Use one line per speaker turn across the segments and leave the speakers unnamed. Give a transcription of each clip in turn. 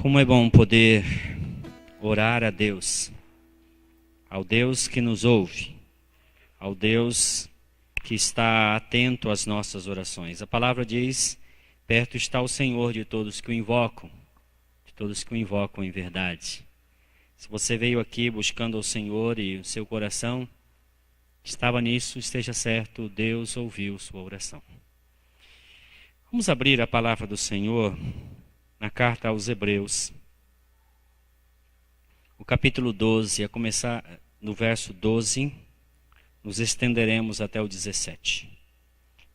Como é bom poder orar a Deus, ao Deus que nos ouve, ao Deus que está atento às nossas orações. A palavra diz: perto está o Senhor de todos que o invocam, em verdade. Se você veio aqui buscando o Senhor e o seu coração estava nisso, esteja certo, Deus ouviu sua oração. Vamos abrir a palavra do Senhor na carta aos Hebreus, o capítulo 12, a começar no verso 12, nos estenderemos até o 17.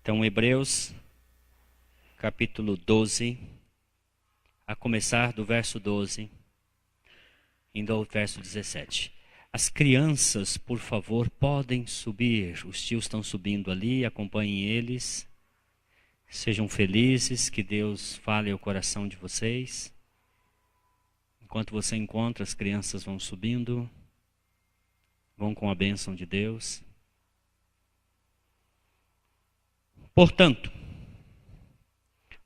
Então, Hebreus, capítulo 12, a começar do verso 12, indo ao verso 17. As crianças, por favor, podem subir. Os tios estão subindo ali, acompanhem eles. Sejam felizes, que Deus fale ao coração de vocês. Enquanto você encontra, as crianças vão subindo, vão com a bênção de Deus. Portanto,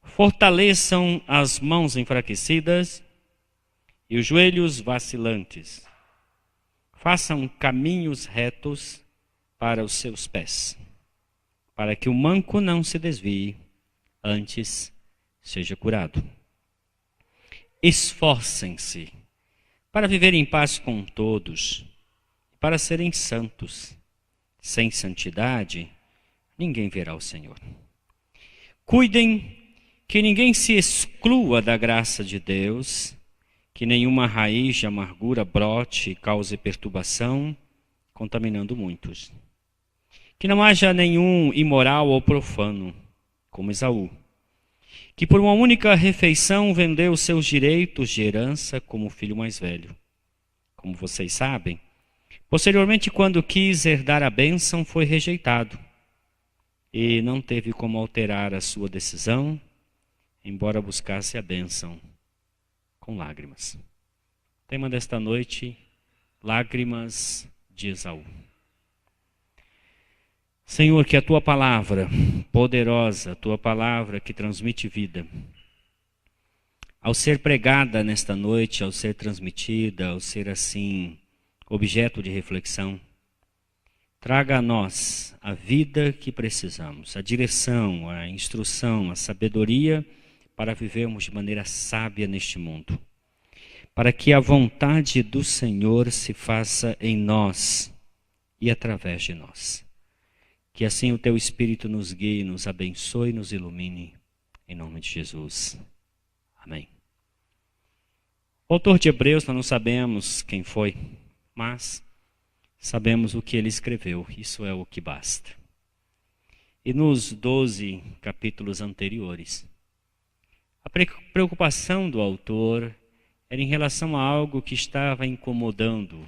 fortaleçam as mãos enfraquecidas e os joelhos vacilantes. Façam caminhos retos para os seus pés, para que o manco não se desvie, antes seja curado. Esforcem-se para viver em paz com todos, para serem santos. Sem santidade, ninguém verá o Senhor. Cuidem que ninguém se exclua da graça de Deus, que nenhuma raiz de amargura brote e cause perturbação, contaminando muitos. Que não haja nenhum imoral ou profano, como Esaú, que por uma única refeição vendeu seus direitos de herança como filho mais velho. Como vocês sabem, posteriormente, quando quis herdar a bênção, foi rejeitado e não teve como alterar a sua decisão, embora buscasse a bênção com lágrimas. O tema desta noite: lágrimas de Esaú. Senhor, que a Tua palavra poderosa, a Tua palavra que transmite vida, ao ser pregada nesta noite, ao ser transmitida, ao ser assim objeto de reflexão, traga a nós a vida que precisamos, a direção, a instrução, a sabedoria para vivermos de maneira sábia neste mundo, para que a vontade do Senhor se faça em nós e através de nós. Que assim o Teu Espírito nos guie, nos abençoe e nos ilumine, em nome de Jesus. Amém. O autor de Hebreus, nós não sabemos quem foi, mas sabemos o que ele escreveu, isso é o que basta. E nos 12 capítulos anteriores, a preocupação do autor era em relação a algo que estava incomodando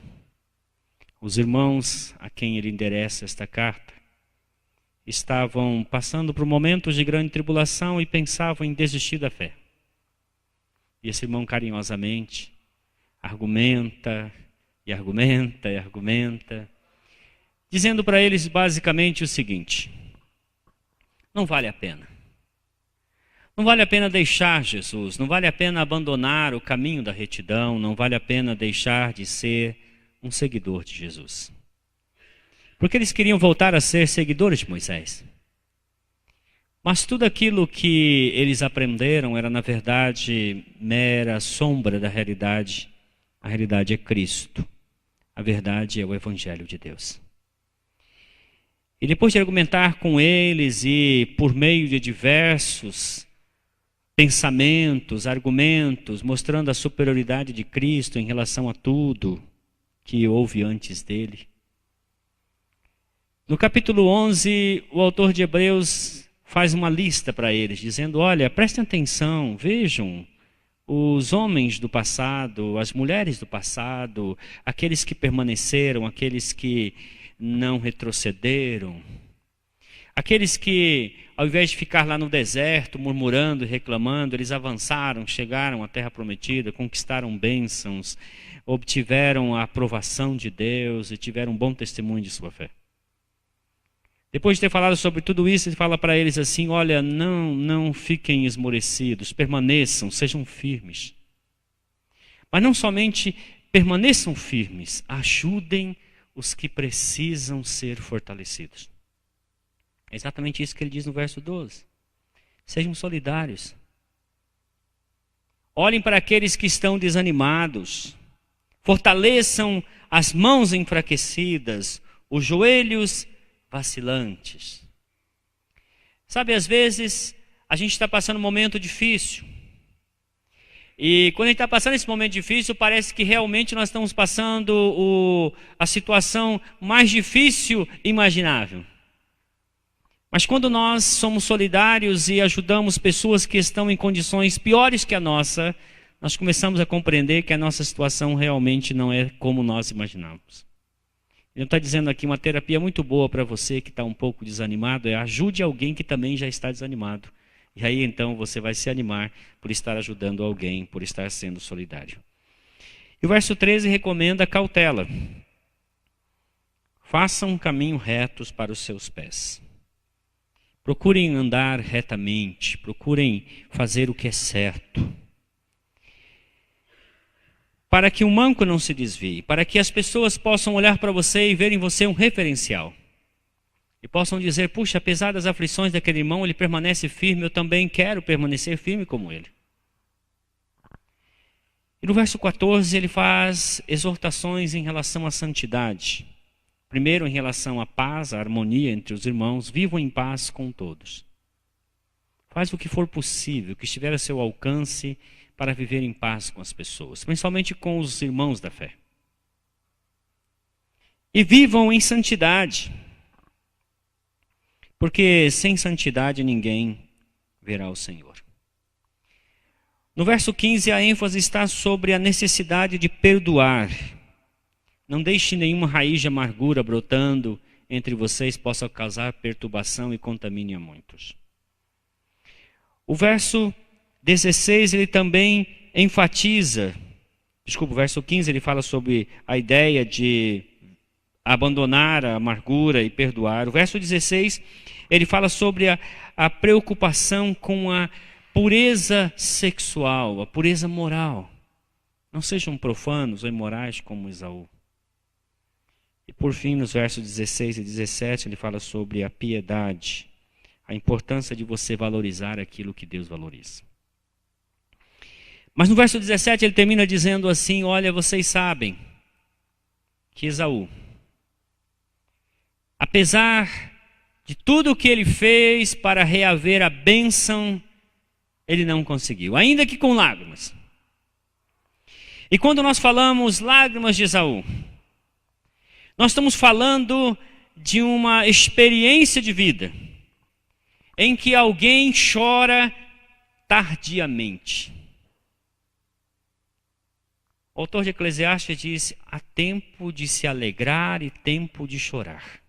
os irmãos a quem ele endereça esta carta. Estavam passando por momentos de grande tribulação e pensavam em desistir da fé. E esse irmão carinhosamente argumenta, dizendo para eles basicamente o seguinte: não vale a pena. Não vale a pena deixar Jesus, não vale a pena abandonar o caminho da retidão, não vale a pena deixar de ser um seguidor de Jesus. Porque eles queriam voltar a ser seguidores de Moisés. Mas tudo aquilo que eles aprenderam era, na verdade, mera sombra da realidade. A realidade é Cristo. A verdade é o Evangelho de Deus. E depois de argumentar com eles e por meio de diversos pensamentos, argumentos, mostrando a superioridade de Cristo em relação a tudo que houve antes dele, no capítulo 11, o autor de Hebreus faz uma lista para eles, dizendo: olha, prestem atenção, vejam os homens do passado, as mulheres do passado, aqueles que permaneceram, aqueles que não retrocederam, aqueles que, ao invés de ficar lá no deserto, murmurando e reclamando, eles avançaram, chegaram à terra prometida, conquistaram bênçãos, obtiveram a aprovação de Deus e tiveram um bom testemunho de sua fé. Depois de ter falado sobre tudo isso, ele fala para eles assim: olha, não fiquem esmorecidos, permaneçam, sejam firmes. Mas não somente permaneçam firmes, ajudem os que precisam ser fortalecidos. É exatamente isso que ele diz no verso 12. Sejam solidários. Olhem para aqueles que estão desanimados. Fortaleçam as mãos enfraquecidas, os joelhos vacilantes. Sabe, às vezes a gente está passando um momento difícil. E quando a gente está passando esse momento difícil, parece que realmente nós estamos passando a situação mais difícil imaginável. Mas quando nós somos solidários e ajudamos pessoas que estão em condições piores que a nossa, nós começamos a compreender que a nossa situação realmente não é como nós imaginamos. Ele está dizendo aqui uma terapia muito boa para você que está um pouco desanimado, é ajude alguém que também já está desanimado. E aí então você vai se animar por estar ajudando alguém, por estar sendo solidário. E o verso 13 recomenda cautela. Façam caminho retos para os seus pés. Procurem andar retamente, procurem fazer o que é certo. Para que o manco não se desvie, para que as pessoas possam olhar para você e verem em você um referencial. E possam dizer, puxa, apesar das aflições daquele irmão, ele permanece firme, eu também quero permanecer firme como ele. E no verso 14 ele faz exortações em relação à santidade. Primeiro, em relação à paz, à harmonia entre os irmãos, vivam em paz com todos. Faz o que for possível, o que estiver a seu alcance, para viver em paz com as pessoas, principalmente com os irmãos da fé. E vivam em santidade, porque sem santidade ninguém verá o Senhor. No verso 15, a ênfase está sobre a necessidade de perdoar. Não deixe nenhuma raiz de amargura brotando entre vocês possa causar perturbação e contamine a muitos. O verso 16, ele também enfatiza, o verso 15 ele fala sobre a ideia de abandonar a amargura e perdoar. O verso 16, ele fala sobre a preocupação com a pureza sexual, a pureza moral. Não sejam profanos ou imorais como Esaú. E por fim, nos versos 16 e 17, ele fala sobre a piedade, a importância de você valorizar aquilo que Deus valoriza. Mas no verso 17 ele termina dizendo assim, olha, vocês sabem que Esaú, apesar de tudo o que ele fez para reaver a bênção, ele não conseguiu, ainda que com lágrimas. E quando nós falamos lágrimas de Esaú, nós estamos falando de uma experiência de vida em que alguém chora tardiamente. O autor de Eclesiastes diz, há tempo de se alegrar e tempo de chorar.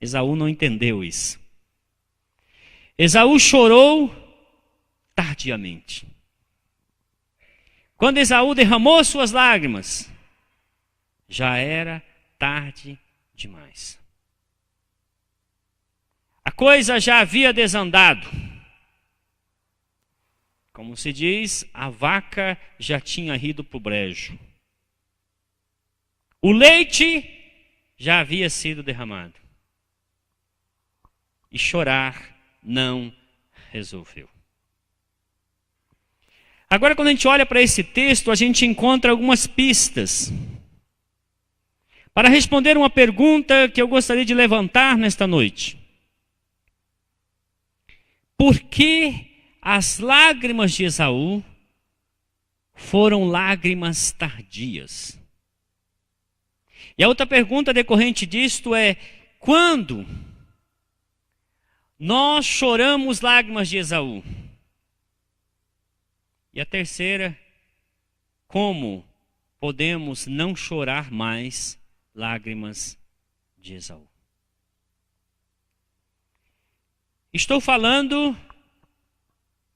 Esaú não entendeu isso. Esaú chorou tardiamente. Quando Esaú derramou suas lágrimas, já era tarde demais. A coisa já havia desandado. Como se diz, a vaca já tinha ido para o brejo. O leite já havia sido derramado. E chorar não resolveu. Agora, quando a gente olha para esse texto, a gente encontra algumas pistas para responder uma pergunta que eu gostaria de levantar nesta noite. Por que as lágrimas de Esaú foram lágrimas tardias? E a outra pergunta decorrente disto é, quando nós choramos lágrimas de Esaú? E a terceira, como podemos não chorar mais lágrimas de Esaú? Estou falando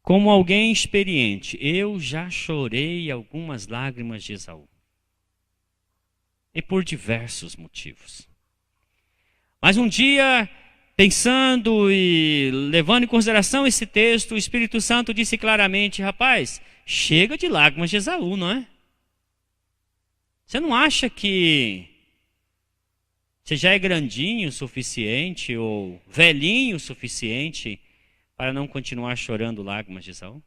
como alguém experiente. Eu já chorei algumas lágrimas de Esaú. E por diversos motivos. Mas um dia, pensando e levando em consideração esse texto, o Espírito Santo disse claramente, rapaz, chega de lágrimas de Esaú, não é? Você não acha que você já é grandinho o suficiente ou velhinho o suficiente para não continuar chorando lágrimas de Esaú?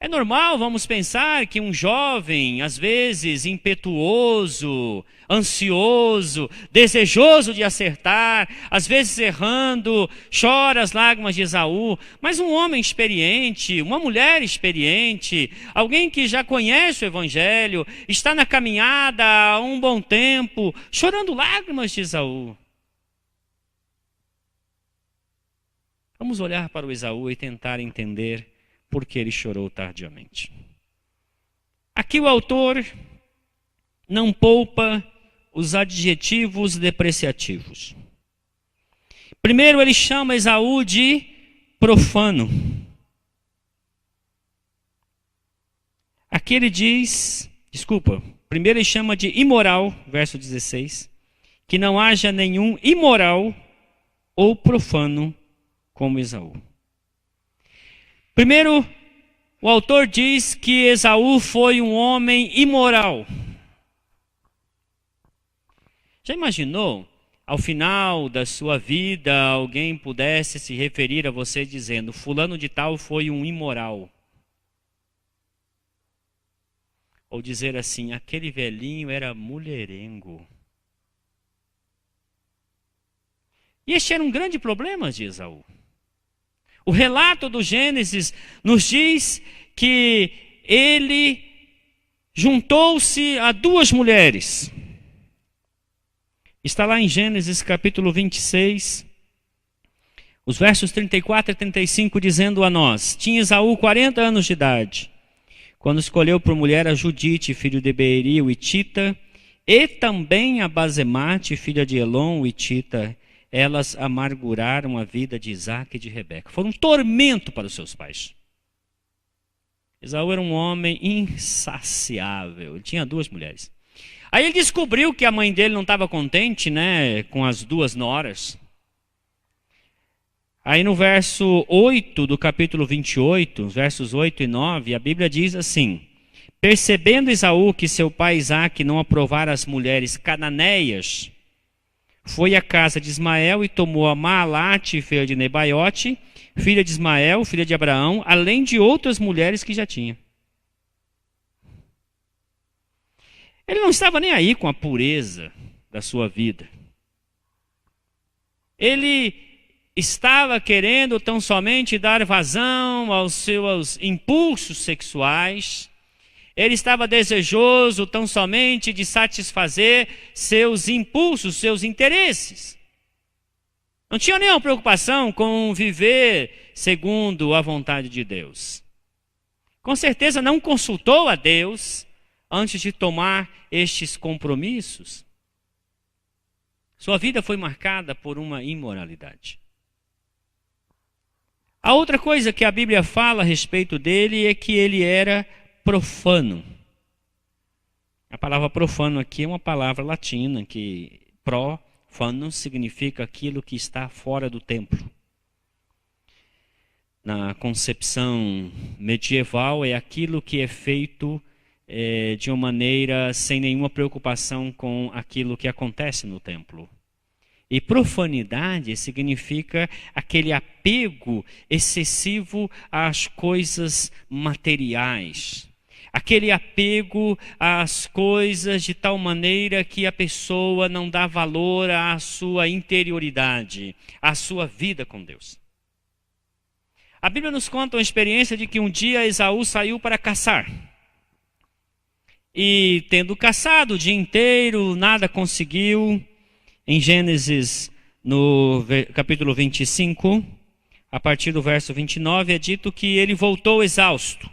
É normal, vamos pensar, que um jovem, às vezes impetuoso, ansioso, desejoso de acertar, às vezes errando, chora as lágrimas de Esaú, mas um homem experiente, uma mulher experiente, alguém que já conhece o Evangelho, está na caminhada há um bom tempo, chorando lágrimas de Esaú. Vamos olhar para o Esaú e tentar entender por que ele chorou tardiamente. Aqui o autor não poupa os adjetivos depreciativos. Primeiro ele chama Esaú de profano. Aqui ele diz, primeiro ele chama de imoral, verso 16, que não haja nenhum imoral ou profano como Esaú. Primeiro, o autor diz que Esaú foi um homem imoral. Já imaginou, ao final da sua vida, alguém pudesse se referir a você dizendo, fulano de tal foi um imoral? Ou dizer assim, aquele velhinho era mulherengo. E este era um grande problema de Esaú. O relato do Gênesis nos diz que ele juntou-se a duas mulheres. Está lá em Gênesis capítulo 26, os versos 34 e 35, dizendo a nós: tinha Esaú 40 anos de idade, quando escolheu por mulher a Judite, filho de Beeri, o Hitita, e também a Basemate, filha de Elon, o Hitita. Elas amarguraram a vida de Isaac e de Rebeca. Foram um tormento para os seus pais. Esaú era um homem insaciável. Ele tinha duas mulheres. Aí ele descobriu que a mãe dele não estava contente, né, com as duas noras. Aí no verso 8 do capítulo 28, versos 8 e 9, a Bíblia diz assim: percebendo Esaú que seu pai Isaac não aprovara as mulheres cananeias, foi à casa de Ismael e tomou a Maalate, filha de Nebaiote, filha de Ismael, filha de Abraão, além de outras mulheres que já tinha. Ele não estava nem aí com a pureza da sua vida. Ele estava querendo tão somente dar vazão aos seus impulsos sexuais. Ele estava desejoso tão somente de satisfazer seus impulsos, seus interesses. Não tinha nenhuma preocupação com viver segundo a vontade de Deus. Com certeza não consultou a Deus antes de tomar estes compromissos. Sua vida foi marcada por uma imoralidade. A outra coisa que a Bíblia fala a respeito dele é que ele era profano. A palavra profano aqui é uma palavra latina que profano significa aquilo que está fora do templo. Na concepção medieval é aquilo que é feito de uma maneira sem nenhuma preocupação com aquilo que acontece no templo. E profanidade significa aquele apego excessivo às coisas materiais. Aquele apego às coisas de tal maneira que a pessoa não dá valor à sua interioridade, à sua vida com Deus. A Bíblia nos conta uma experiência de que um dia Esaú saiu para caçar. E tendo caçado o dia inteiro, nada conseguiu. Em Gênesis, no capítulo 25, a partir do verso 29, é dito que ele voltou exausto.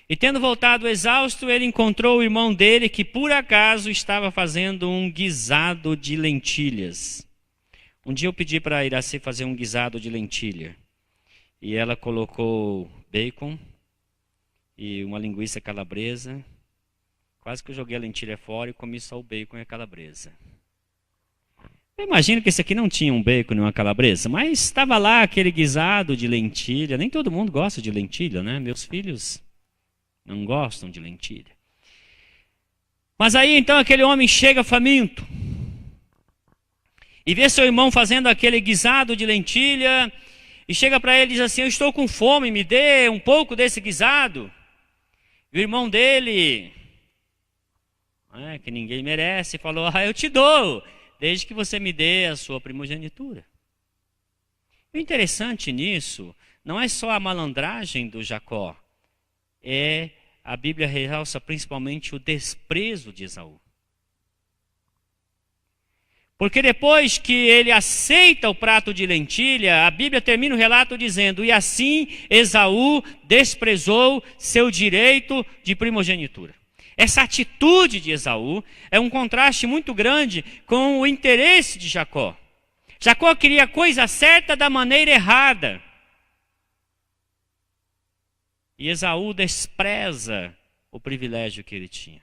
E tendo voltado exausto, ele encontrou o irmão dele que por acaso estava fazendo um guisado de lentilhas. Um dia eu pedi para a Iraci fazer um guisado de lentilha. E ela colocou bacon e uma linguiça calabresa. Quase que eu joguei a lentilha fora e comi só o bacon e a calabresa. Eu imagino que esse aqui não tinha um bacon e uma calabresa, mas estava lá aquele guisado de lentilha. Nem todo mundo gosta de lentilha, né? Meus filhos não gostam de lentilha. Mas aí então aquele homem chega faminto e vê seu irmão fazendo aquele guisado de lentilha e chega para ele e diz assim: eu estou com fome, me dê um pouco desse guisado. E o irmão dele, que ninguém merece, falou: eu te dou, desde que você me dê a sua primogenitura. O interessante nisso não é só a malandragem do Jacó, a Bíblia realça principalmente o desprezo de Esaú. Porque depois que ele aceita o prato de lentilha, a Bíblia termina o relato dizendo: e assim Esaú desprezou seu direito de primogenitura. Essa atitude de Esaú é um contraste muito grande com o interesse de Jacó. Jacó queria a coisa certa da maneira errada. E Esaú despreza o privilégio que ele tinha.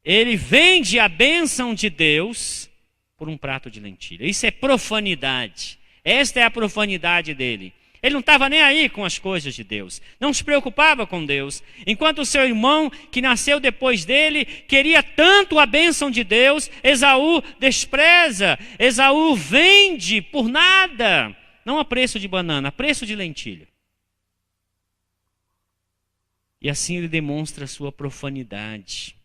Ele vende a bênção de Deus por um prato de lentilha. Isso é profanidade. Esta é a profanidade dele. Ele não estava nem aí com as coisas de Deus. Não se preocupava com Deus. Enquanto o seu irmão, que nasceu depois dele, queria tanto a bênção de Deus, Esaú despreza. Esaú vende por nada. Não a preço de banana, a preço de lentilha. E assim ele demonstra a sua profanidade.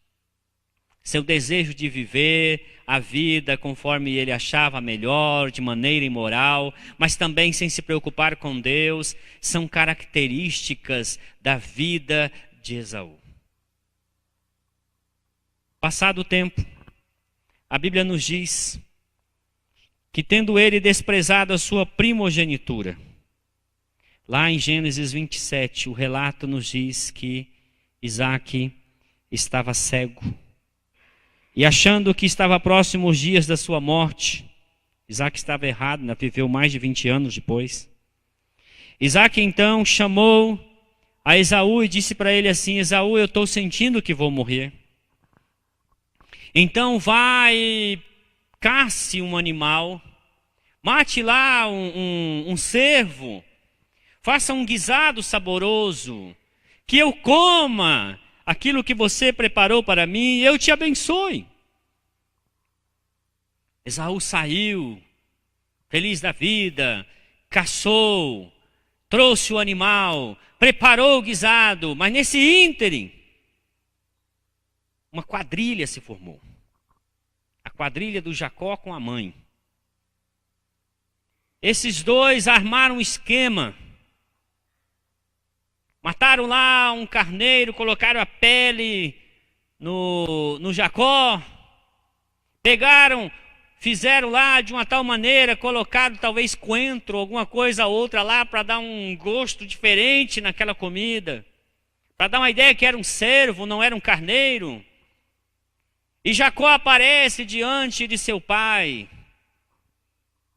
Seu desejo de viver a vida conforme ele achava melhor, de maneira imoral, mas também sem se preocupar com Deus, são características da vida de Esaú. Passado o tempo, a Bíblia nos diz que tendo ele desprezado a sua primogenitura, lá em Gênesis 27, o relato nos diz que Isaque estava cego. E achando que estava próximo os dias da sua morte, Isaque estava errado, ainda viveu mais de 20 anos depois. Isaque então chamou a Esaú e disse para ele assim: Esaú, eu estou sentindo que vou morrer. Então vai, casse um animal, mate lá um cervo, faça um guisado saboroso, que eu coma aquilo que você preparou para mim, eu te abençoe. Esaú saiu, feliz da vida, caçou, trouxe o animal, preparou o guisado, mas nesse ínterim, uma quadrilha se formou. A quadrilha do Jacó com a mãe. Esses dois armaram um esquema. Mataram lá um carneiro, colocaram a pele no Jacó. Pegaram, fizeram lá de uma tal maneira, colocaram talvez coentro, alguma coisa ou outra lá para dar um gosto diferente naquela comida. Para dar uma ideia que era um cervo, não era um carneiro. E Jacó aparece diante de seu pai.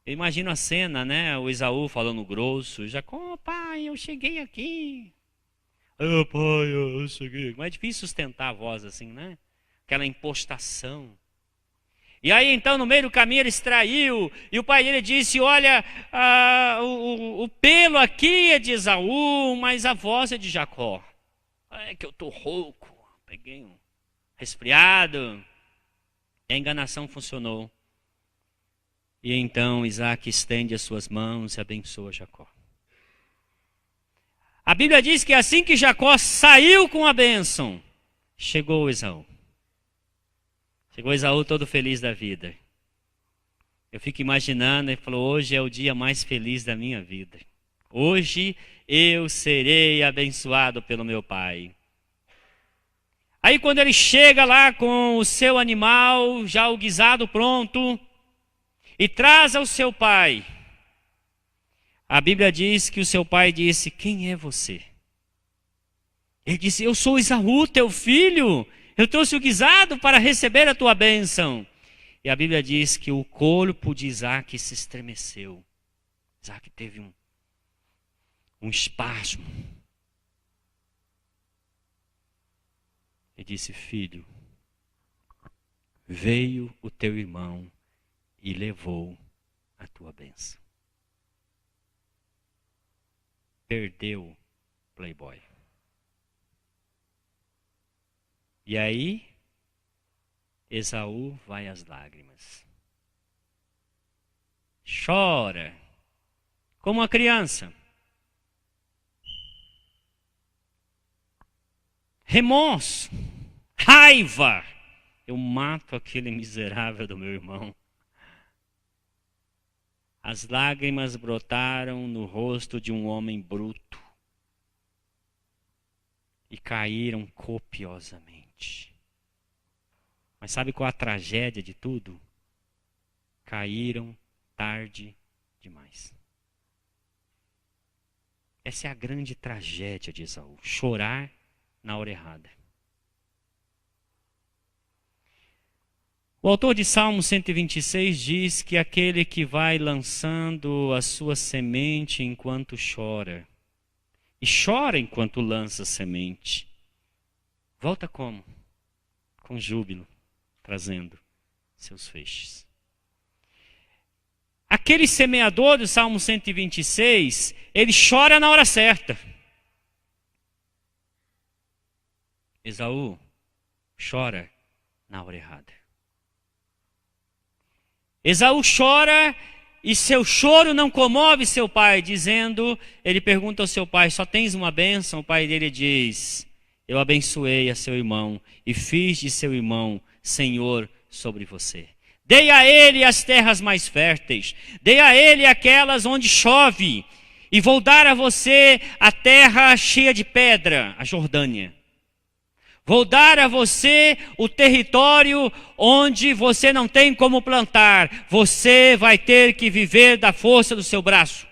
Eu imagino a cena, né? O Esaú falando grosso. Jacó, pai, eu cheguei aqui. Pai, eu cheguei. Mas é difícil sustentar a voz assim, né? Aquela impostação. E aí então no meio do caminho ele extraiu. E o pai dele disse: olha, o pelo aqui é de Esaú, mas a voz é de Jacó. É que eu estou rouco. Peguei um resfriado. E a enganação funcionou. E então Isaque estende as suas mãos e abençoa Jacó. A Bíblia diz que assim que Jacó saiu com a bênção, chegou Esaú. Chegou Esaú todo feliz da vida. Eu fico imaginando, ele falou: hoje é o dia mais feliz da minha vida. Hoje eu serei abençoado pelo meu pai. Aí quando ele chega lá com o seu animal, já o guisado pronto, e traz ao seu pai, a Bíblia diz que o seu pai disse: quem é você? Ele disse: eu sou Esaú, teu filho. Eu trouxe o guisado para receber a tua bênção. E a Bíblia diz que o corpo de Isaque se estremeceu. Isaque teve um espasmo. Ele disse: filho, veio o teu irmão e levou a tua bênção. Perdeu Playboy. E aí, Esaú vai às lágrimas. Chora, como uma criança. Remorso, raiva. Eu mato aquele miserável do meu irmão. As lágrimas brotaram no rosto de um homem bruto e caíram copiosamente. Mas sabe qual a tragédia de tudo? Caíram tarde demais. Essa é a grande tragédia de Esaú, chorar na hora errada. O autor de Salmo 126 diz que aquele que vai lançando a sua semente enquanto chora, e chora enquanto lança a semente, volta como? Com júbilo, trazendo seus feixes. Aquele semeador do Salmo 126, ele chora na hora certa. Esaú chora na hora errada. Esaú chora e seu choro não comove seu pai, dizendo, ele pergunta ao seu pai, só tens uma bênção? O pai dele diz, eu abençoei a seu irmão e fiz de seu irmão senhor sobre você. Dei a ele as terras mais férteis, dei a ele aquelas onde chove, e vou dar a você a terra cheia de pedra, a Jordânia. Vou dar a você o território onde você não tem como plantar. Você vai ter que viver da força do seu braço.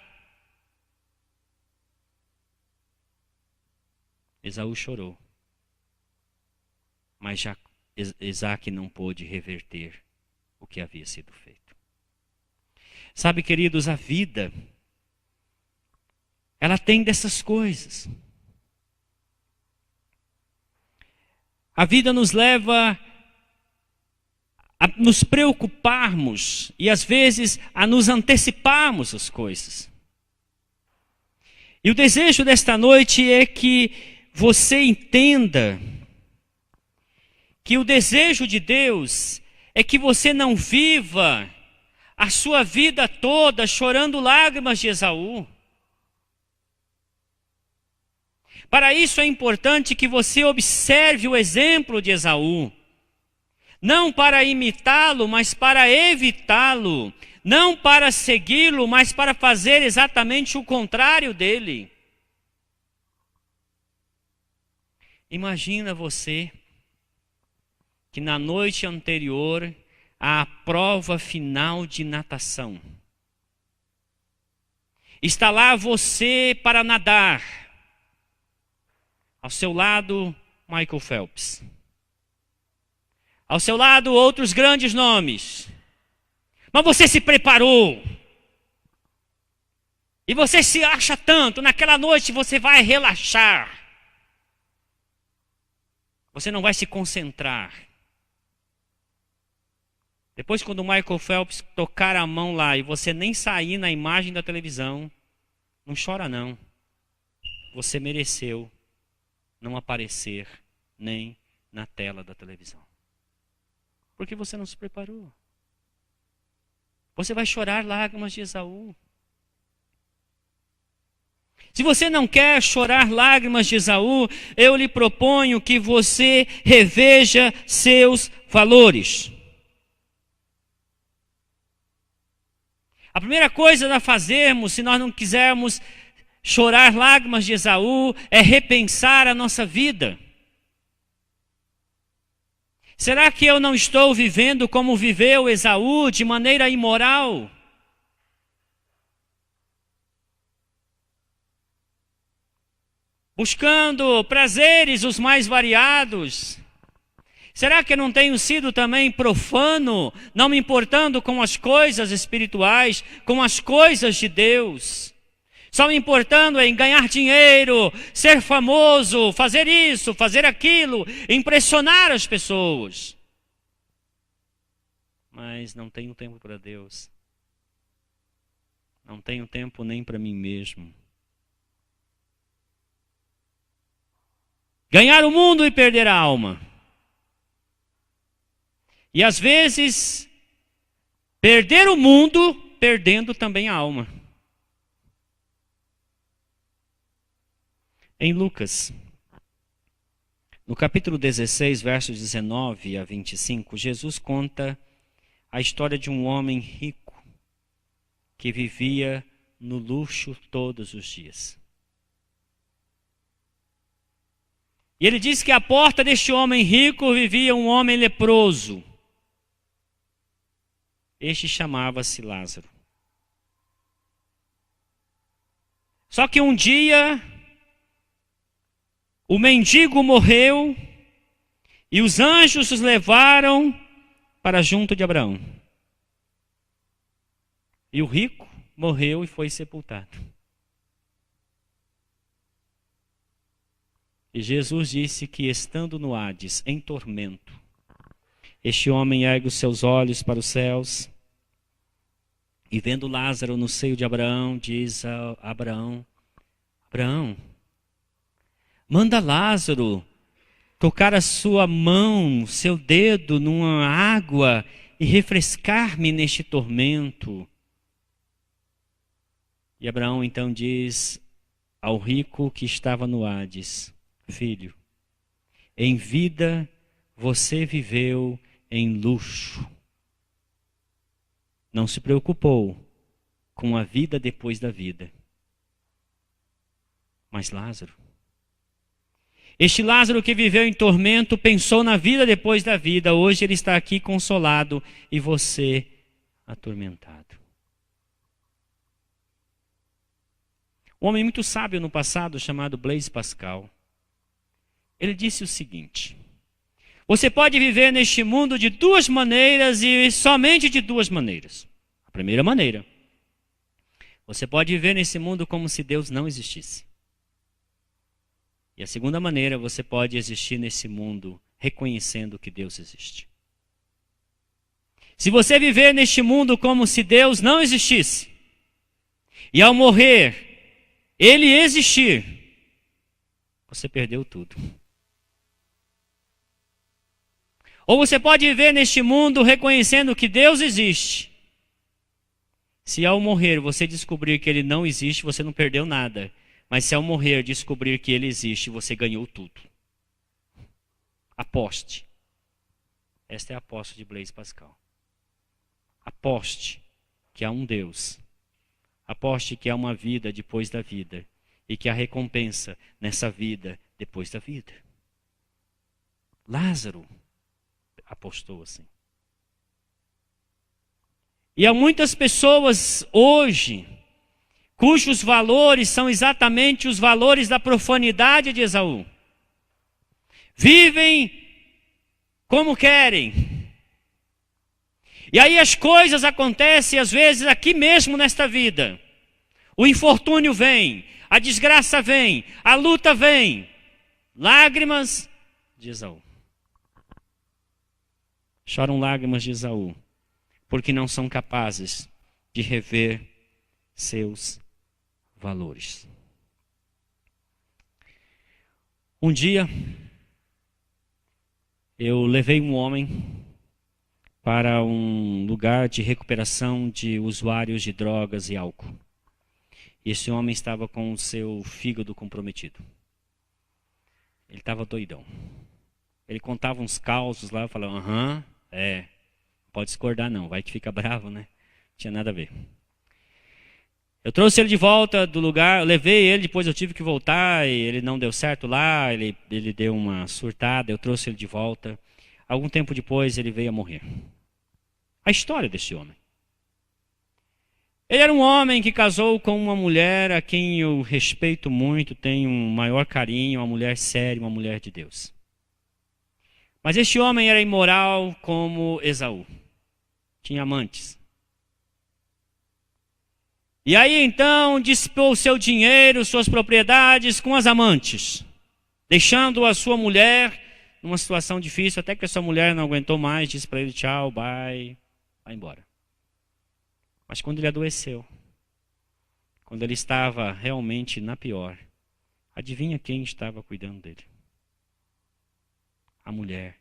Esaú chorou. Mas Isaque não pôde reverter o que havia sido feito. Sabe, queridos, a vida, ela tem dessas coisas. A vida nos leva a nos preocuparmos e às vezes a nos anteciparmos as coisas. E o desejo desta noite é que você entenda que o desejo de Deus é que você não viva a sua vida toda chorando lágrimas de Esaú. Para isso é importante que você observe o exemplo de Esaú. Não para imitá-lo, mas para evitá-lo. Não para segui-lo, mas para fazer exatamente o contrário dele. Imagina você que na noite anterior à prova final de natação, está lá você para nadar. Ao seu lado, Michael Phelps. Ao seu lado, outros grandes nomes. Mas você se preparou. E você se acha tanto. Naquela noite você vai relaxar. Você não vai se concentrar. Depois, quando o Michael Phelps tocar a mão lá e você nem sair na imagem da televisão, não chora não. Você mereceu não aparecer nem na tela da televisão. Porque você não se preparou. Você vai chorar lágrimas de Esaú. Se você não quer chorar lágrimas de Esaú, eu lhe proponho que você reveja seus valores. A primeira coisa a fazermos, se nós não quisermos chorar lágrimas de Esaú, é repensar a nossa vida. Será que eu não estou vivendo como viveu Esaú, de maneira imoral? Buscando prazeres os mais variados? Será que eu não tenho sido também profano, não me importando com as coisas espirituais, com as coisas de Deus? Só me importando em ganhar dinheiro, ser famoso, fazer isso, fazer aquilo, impressionar as pessoas. Mas não tenho tempo para Deus. Não tenho tempo nem para mim mesmo. Ganhar o mundo e perder a alma. E às vezes, perder o mundo, perdendo também a alma. Em Lucas, no capítulo 16, versos 19 a 25, Jesus conta a história de um homem rico que vivia no luxo todos os dias. E ele diz que à porta deste homem rico vivia um homem leproso. Este chamava-se Lázaro. Só que um dia, o mendigo morreu e os anjos os levaram para junto de Abraão. E o rico morreu e foi sepultado. E Jesus disse que, estando no Hades, em tormento, este homem ergue os seus olhos para os céus e, vendo Lázaro no seio de Abraão, diz a Abraão: Abraão, manda Lázaro tocar a sua mão, seu dedo numa água e refrescar-me neste tormento. E Abraão então diz ao rico que estava no Hades: Filho, em vida você viveu em luxo. Não se preocupou com a vida depois da vida. Mas Lázaro, este Lázaro que viveu em tormento, pensou na vida depois da vida. Hoje ele está aqui consolado e você atormentado. Um homem muito sábio no passado, chamado Blaise Pascal, ele disse o seguinte: você pode viver neste mundo de duas maneiras e somente de duas maneiras. A primeira maneira, você pode viver nesse mundo como se Deus não existisse. E a segunda maneira, você pode existir nesse mundo reconhecendo que Deus existe. Se você viver neste mundo como se Deus não existisse, e ao morrer, Ele existir, você perdeu tudo. Ou você pode viver neste mundo reconhecendo que Deus existe. Se ao morrer você descobrir que Ele não existe, você não perdeu nada. Mas se ao morrer descobrir que Ele existe, você ganhou tudo. Aposte. Esta é a aposta de Blaise Pascal. Aposte que há um Deus. Aposte que há uma vida depois da vida. E que há recompensa nessa vida depois da vida. Lázaro apostou assim. E há muitas pessoas hoje cujos valores são exatamente os valores da profanidade de Esaú. Vivem como querem. E aí as coisas acontecem às vezes aqui mesmo nesta vida. O infortúnio vem, a desgraça vem, a luta vem. Lágrimas de Esaú. Choram lágrimas de Esaú, porque não são capazes de rever seus valores. Um dia, eu levei um homem para um lugar de recuperação de usuários de drogas e álcool. E esse homem estava com o seu fígado comprometido. Ele estava doidão. Ele contava uns causos lá, eu falava, pode discordar não, vai que fica bravo, né? Não tinha nada a ver. Eu trouxe ele de volta do lugar, eu levei ele, depois eu tive que voltar, e ele não deu certo lá, ele deu uma surtada, eu trouxe ele de volta. Algum tempo depois ele veio a morrer. A história desse homem. Ele era um homem que casou com uma mulher a quem eu respeito muito, tenho um maior carinho, uma mulher séria, uma mulher de Deus. Mas este homem era imoral como Esaú. Tinha amantes. E aí então dispôs seu dinheiro, suas propriedades com as amantes, deixando a sua mulher numa situação difícil, até que a sua mulher não aguentou mais, disse para ele tchau, bye, vai embora. Mas quando ele adoeceu, quando ele estava realmente na pior, adivinha quem estava cuidando dele? A mulher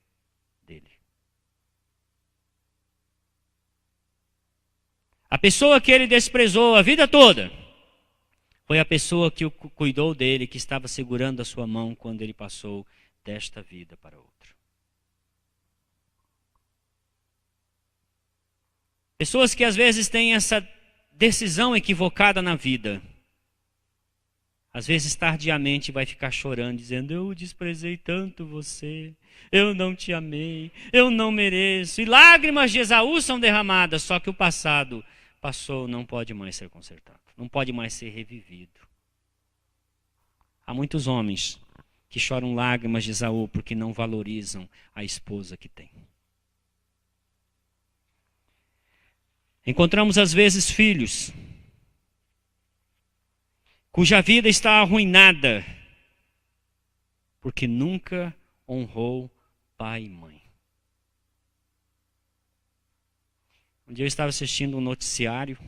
dele. A pessoa que ele desprezou a vida toda foi a pessoa que cuidou dele, que estava segurando a sua mão quando ele passou desta vida para outra. Pessoas que às vezes têm essa decisão equivocada na vida, às vezes tardiamente vai ficar chorando, dizendo: eu desprezei tanto você, eu não te amei, eu não mereço. E lágrimas de Esaú são derramadas, só que o passado passou, não pode mais ser consertado, não pode mais ser revivido. Há muitos homens que choram lágrimas de Esaú porque não valorizam a esposa que têm. Encontramos às vezes filhos cuja vida está arruinada porque nunca honrou pai e mãe. Um dia eu estava assistindo um noticiário,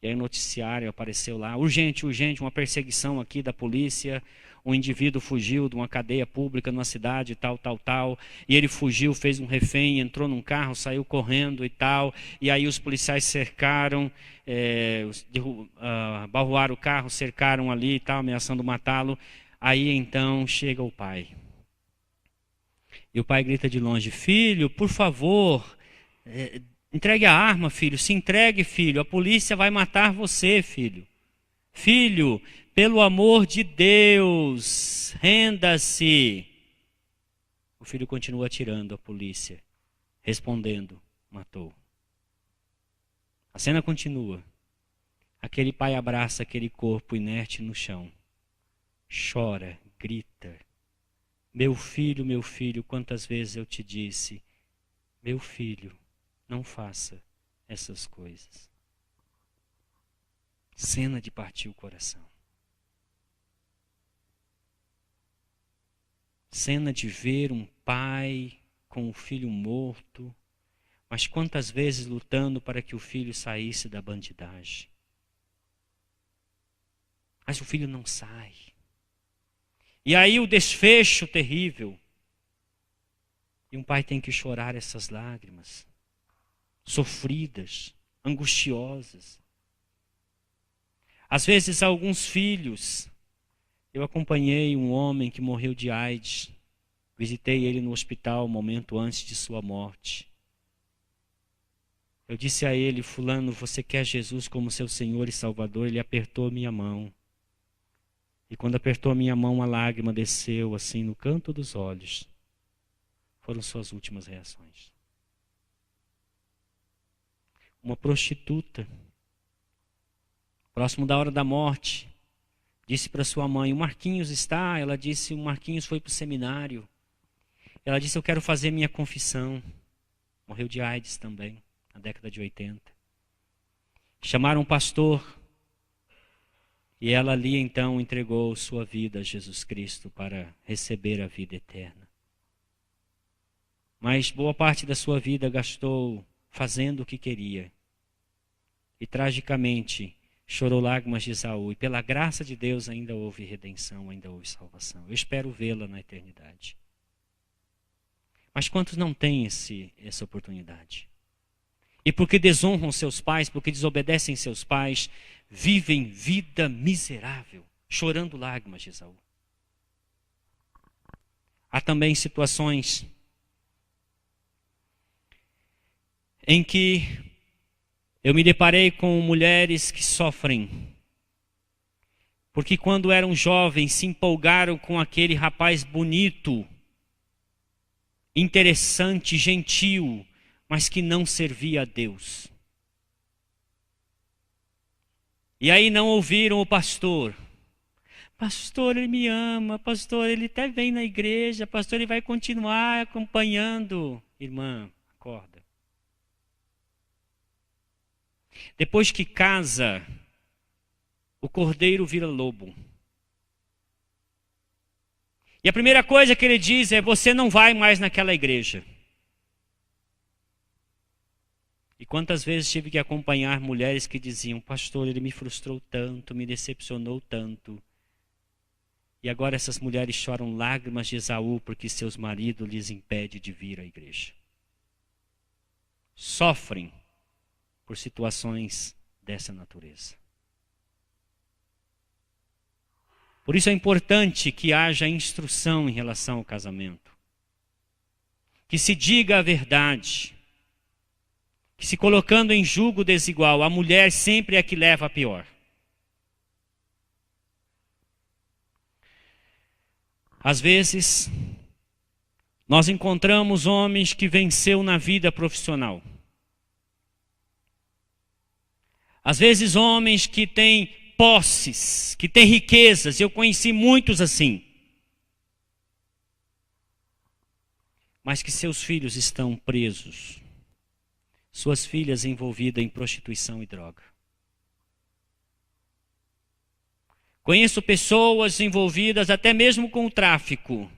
e aí o noticiário apareceu lá: urgente, uma perseguição aqui da polícia. Um indivíduo fugiu de uma cadeia pública numa cidade, tal. E ele fugiu, fez um refém, entrou num carro, saiu correndo e tal. E aí os policiais cercaram, barruaram o carro, cercaram ali e tal, ameaçando matá-lo. Aí então chega o pai. E o pai grita de longe: filho, por favor, entregue a arma, filho. Se entregue, filho. A polícia vai matar você, filho. Filho, pelo amor de Deus, renda-se. O filho continua atirando, a polícia respondendo: matou. A cena continua. Aquele pai abraça aquele corpo inerte no chão. Chora, grita: meu filho, quantas vezes eu te disse, meu filho, não faça essas coisas. Cena de partir o coração. Cena de ver um pai com o filho morto, mas quantas vezes lutando para que o filho saísse da bandidagem. Mas o filho não sai. E aí o desfecho terrível. E um pai tem que chorar essas lágrimas, sofridas, angustiosas. Às vezes alguns filhos, eu acompanhei um homem que morreu de AIDS, visitei ele no hospital um momento antes de sua morte. Eu disse a ele: fulano, você quer Jesus como seu Senhor e Salvador? Ele apertou minha mão. E quando apertou a minha mão, uma lágrima desceu assim no canto dos olhos. Foram suas últimas reações. Uma prostituta, próximo da hora da morte, disse para sua mãe: o Marquinhos está? Ela disse: o Marquinhos foi para o seminário. Ela disse: eu quero fazer minha confissão. Morreu de AIDS também, na década de 80. Chamaram um pastor. E ela ali então entregou sua vida a Jesus Cristo para receber a vida eterna. Mas boa parte da sua vida gastou fazendo o que queria. E tragicamente chorou lágrimas de Esaú. E pela graça de Deus ainda houve redenção, ainda houve salvação. Eu espero vê-la na eternidade. Mas quantos não têm essa oportunidade? E porque desonram seus pais, porque desobedecem seus pais, vivem vida miserável, chorando lágrimas de Esaú. Há também situações em que eu me deparei com mulheres que sofrem, porque quando eram jovens se empolgaram com aquele rapaz bonito, interessante, gentil, mas que não servia a Deus. E aí não ouviram o pastor. Pastor, ele me ama. Pastor, ele até vem na igreja. Pastor, ele vai continuar acompanhando. Irmã, acorda. Depois que casa, o cordeiro vira lobo. E a primeira coisa que ele diz é: você não vai mais naquela igreja. E quantas vezes tive que acompanhar mulheres que diziam: pastor, ele me frustrou tanto, me decepcionou tanto. E agora essas mulheres choram lágrimas de Esaú porque seus maridos lhes impedem de vir à igreja. Sofrem por situações dessa natureza. Por isso é importante que haja instrução em relação ao casamento. Que se diga a verdade. Que se colocando em julgo desigual, a mulher sempre é a que leva a pior. Às vezes, nós encontramos homens que venceu na vida profissional. Às vezes, homens que têm posses, que têm riquezas. Eu conheci muitos assim. Mas que seus filhos estão presos. Suas filhas envolvidas em prostituição e droga. Conheço pessoas envolvidas até mesmo com o tráfico.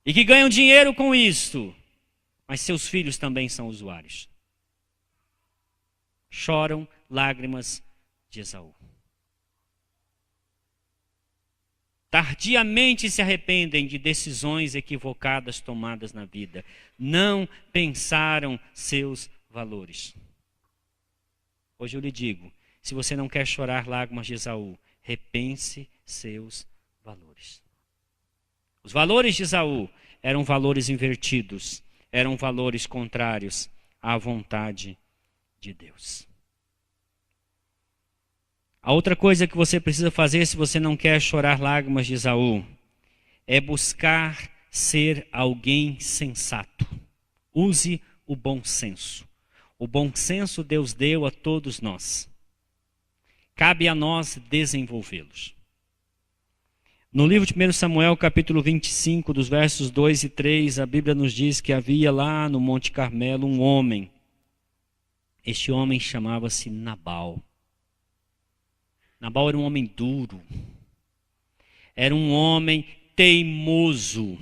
E que ganham dinheiro com isto. Mas seus filhos também são usuários. Choram lágrimas de Esaú. Tardiamente se arrependem de decisões equivocadas tomadas na vida. Não pensaram seus valores. Hoje eu lhe digo, se você não quer chorar lágrimas de Esaú, repense seus valores. Os valores de Esaú eram valores invertidos, eram valores contrários à vontade de Deus. A outra coisa que você precisa fazer se você não quer chorar lágrimas de Esaú é buscar ser alguém sensato. Use o bom senso. O bom senso Deus deu a todos nós. Cabe a nós desenvolvê-los. No livro de 1 Samuel, capítulo 25, dos versos 2 e 3, a Bíblia nos diz que havia lá no Monte Carmelo um homem. Este homem chamava-se Nabal. Nabal era um homem duro. Era um homem teimoso.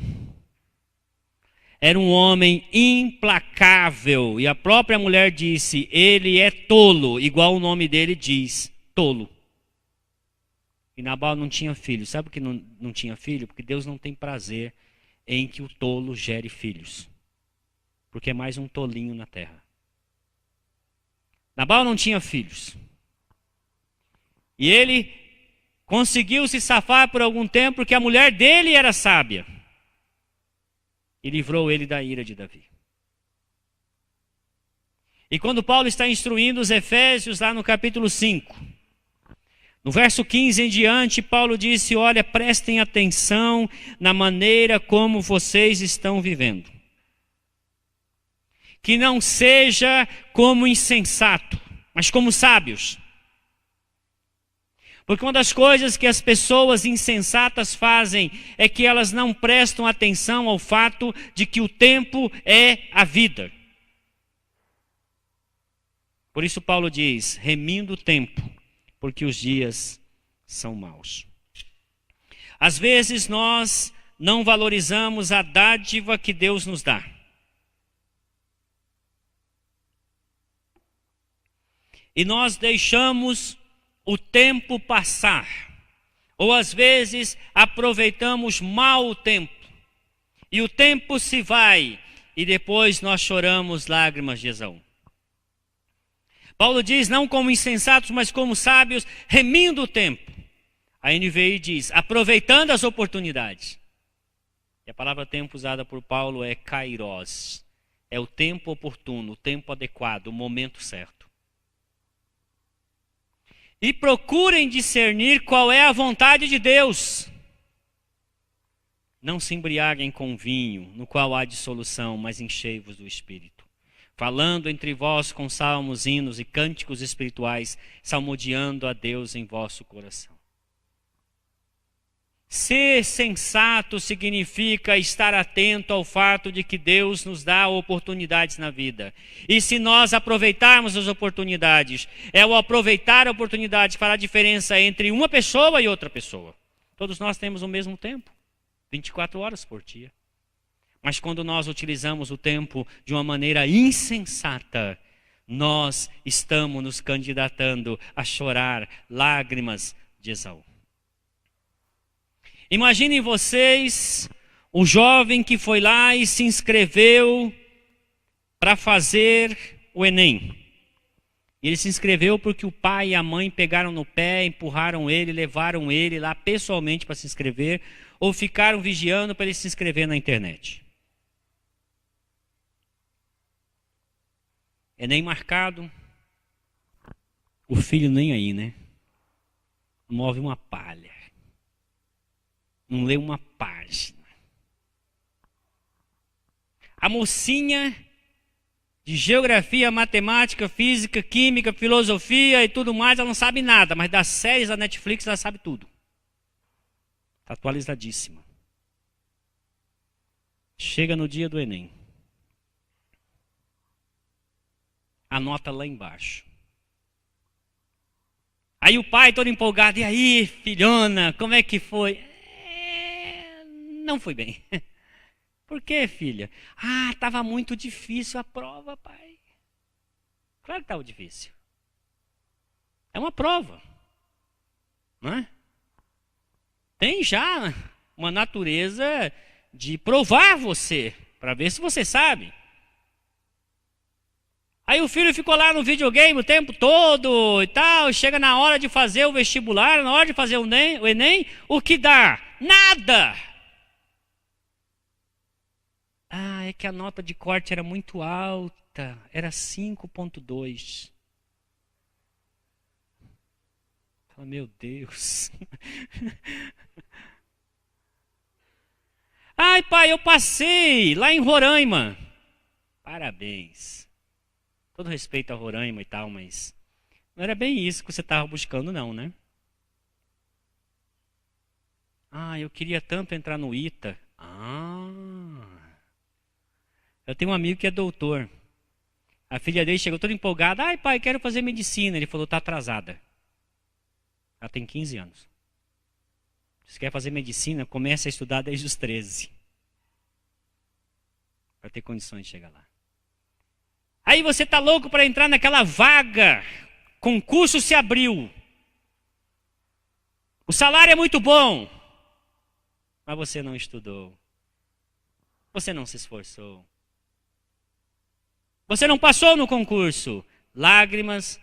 Era um homem implacável. E a própria mulher disse, ele é tolo, igual o nome dele diz, tolo. E Nabal não tinha filho. Sabe por que não tinha filho? Porque Deus não tem prazer em que o tolo gere filhos. Porque é mais um tolinho na terra. Nabal não tinha filhos. E ele conseguiu se safar por algum tempo porque a mulher dele era sábia. E livrou ele da ira de Davi. E quando Paulo está instruindo os Efésios lá no capítulo 5, no verso 15 em diante, Paulo disse, olha, prestem atenção na maneira como vocês estão vivendo. Que não seja como insensato, mas como sábios. Porque uma das coisas que as pessoas insensatas fazem é que elas não prestam atenção ao fato de que o tempo é a vida. Por isso Paulo diz, remindo o tempo, porque os dias são maus. Às vezes nós não valorizamos a dádiva que Deus nos dá. E nós deixamos o tempo passar. Ou às vezes aproveitamos mal o tempo. E o tempo se vai. E depois nós choramos lágrimas de Esaú. Paulo diz, não como insensatos, mas como sábios, remindo o tempo. A NVI diz, aproveitando as oportunidades. E a palavra tempo usada por Paulo é kairos. É o tempo oportuno, o tempo adequado, o momento certo. E procurem discernir qual é a vontade de Deus. Não se embriaguem com vinho, no qual há dissolução, mas enchei-vos do Espírito. Falando entre vós com salmos, hinos e cânticos espirituais, salmodiando a Deus em vosso coração. Ser sensato significa estar atento ao fato de que Deus nos dá oportunidades na vida. E se nós aproveitarmos as oportunidades, é o aproveitar a oportunidade que fará a diferença entre uma pessoa e outra pessoa. Todos nós temos o mesmo tempo, 24 horas por dia. Mas quando nós utilizamos o tempo de uma maneira insensata, nós estamos nos candidatando a chorar lágrimas de Esaú. Imaginem vocês, o jovem que foi lá e se inscreveu para fazer o Enem. E ele se inscreveu porque o pai e a mãe pegaram no pé, empurraram ele, levaram ele lá pessoalmente para se inscrever, ou ficaram vigiando para ele se inscrever na internet. Enem marcado, o filho nem aí, né? Não move uma palha, não lê uma página. A mocinha de geografia, matemática, física, química, filosofia e tudo mais, ela não sabe nada, mas das séries da Netflix ela sabe tudo. Está atualizadíssima. Chega no dia do Enem. Anota lá embaixo. Aí o pai todo empolgado, e aí, filhona, como é que foi? Não foi bem. Por quê, filha? Ah, estava muito difícil a prova, pai. Claro que estava difícil. É uma prova. Não é? Tem já uma natureza de provar você, para ver se você sabe. Aí o filho ficou lá no videogame o tempo todo e tal, chega na hora de fazer o vestibular, na hora de fazer o Enem, o que dá? Nada! Ah, é que a nota de corte era muito alta, era 5,2. Fala, meu Deus. Ai, pai, eu passei lá em Roraima. Parabéns. Todo respeito a Roraima e tal, mas não era bem isso que você estava buscando, não, né? Ah, eu queria tanto entrar no ITA. Eu tenho um amigo que é doutor. A filha dele chegou toda empolgada. Ai, pai, quero fazer medicina. Ele falou, está atrasada. Ela tem 15 anos. Se quer fazer medicina, comece a estudar desde os 13. Para ter condições de chegar lá. Aí você está louco para entrar naquela vaga. Concurso se abriu. O salário é muito bom. Mas você não estudou. Você não se esforçou. Você não passou no concurso. Lágrimas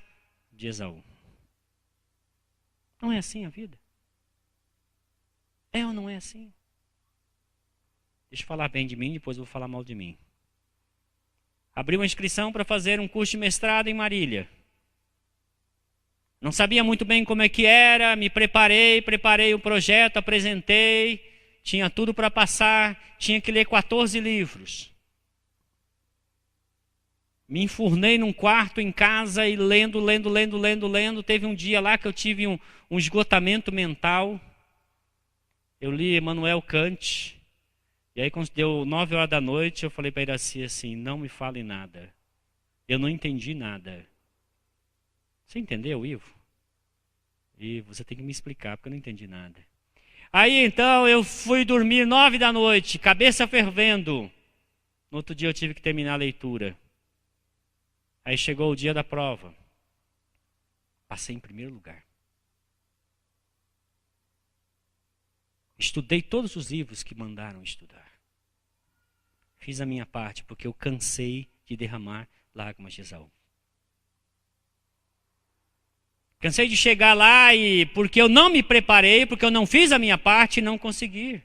de Esaú. Não é assim a vida? É ou não é assim? Deixa eu falar bem de mim, depois eu vou falar mal de mim. Abri uma inscrição para fazer um curso de mestrado em Marília. Não sabia muito bem como é que era, me preparei o projeto, apresentei, tinha tudo para passar, tinha que ler 14 livros. Me enfurnei num quarto em casa e lendo. Teve um dia lá que eu tive um esgotamento mental. Eu li Immanuel Kant. E aí, quando deu 9 horas da noite, eu falei para Iraci assim, não me fale nada. Eu não entendi nada. Você entendeu, Ivo? Ivo, você tem que me explicar, porque eu não entendi nada. Aí, então, eu fui dormir 9 da noite, cabeça fervendo. No outro dia, eu tive que terminar a leitura. Aí chegou o dia da prova. Passei em primeiro lugar. Estudei todos os livros que mandaram estudar. Fiz a minha parte, porque eu cansei de derramar lágrimas de Esaú. Cansei de chegar lá e porque eu não me preparei, porque eu não fiz a minha parte, não consegui.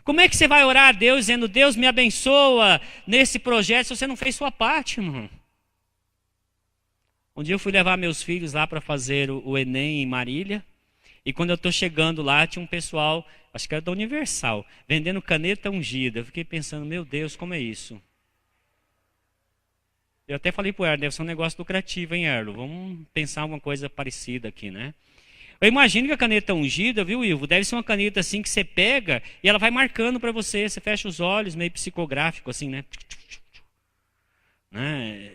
Como é que você vai orar a Deus dizendo, Deus me abençoa nesse projeto se você não fez sua parte, irmão? Um dia eu fui levar meus filhos lá para fazer o Enem em Marília. E quando eu estou chegando lá, tinha um pessoal, acho que era da Universal, vendendo caneta ungida. Eu fiquei pensando, meu Deus, como é isso? Eu até falei para o Erlo, deve ser um negócio lucrativo, hein, Erlo? Vamos pensar alguma coisa parecida aqui, né? Eu imagino que a caneta ungida, viu, Ivo? Deve ser uma caneta assim que você pega e ela vai marcando para você. Você fecha os olhos, meio psicográfico assim, né?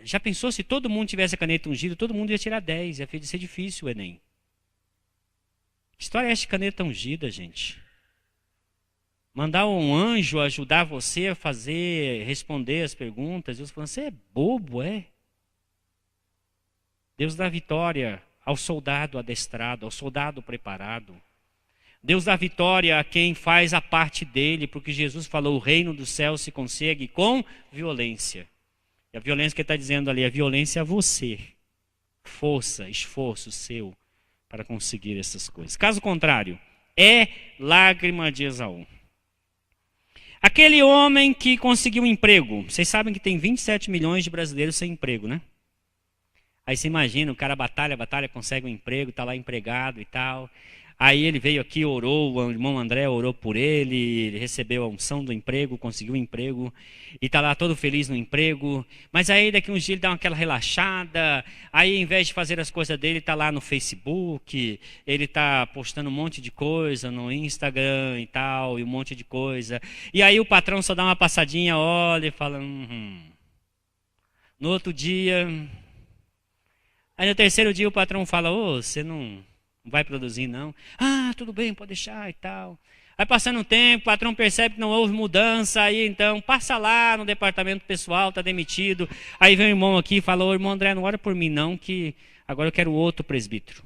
Já pensou se todo mundo tivesse a caneta ungida, todo mundo ia tirar 10. Ia ser difícil o Enem. Que história é essa de caneta ungida, gente? Mandar um anjo ajudar você a responder as perguntas. Deus falando, você é bobo, é? Deus dá vitória ao soldado adestrado, ao soldado preparado. Deus dá vitória a quem faz a parte dele, porque Jesus falou, o reino dos céus se consegue com violência. E a violência que ele está dizendo ali, a violência a você. força, esforço seu para conseguir essas coisas. Caso contrário, é lágrima de Esaú. Aquele homem que conseguiu um emprego. Vocês sabem que tem 27 milhões de brasileiros sem emprego, né? Aí você imagina, o cara batalha, consegue um emprego, está lá empregado e tal. Aí ele veio aqui, orou, o irmão André orou por ele recebeu a unção do emprego, conseguiu um emprego, e está lá todo feliz no emprego. Mas aí daqui uns dias ele dá aquela relaxada, aí em vez de fazer as coisas dele, está lá no Facebook, ele está postando um monte de coisa no Instagram e tal, e um monte de coisa. E aí o patrão só dá uma passadinha, olha e fala, No outro dia... Aí no terceiro dia o patrão fala, você não vai produzir não. Ah, tudo bem, pode deixar e tal. Aí passando um tempo, o patrão percebe que não houve mudança, aí então passa lá no departamento pessoal, está demitido. Aí vem o irmão aqui e fala, irmão André, não ora por mim não, que agora eu quero outro presbítero.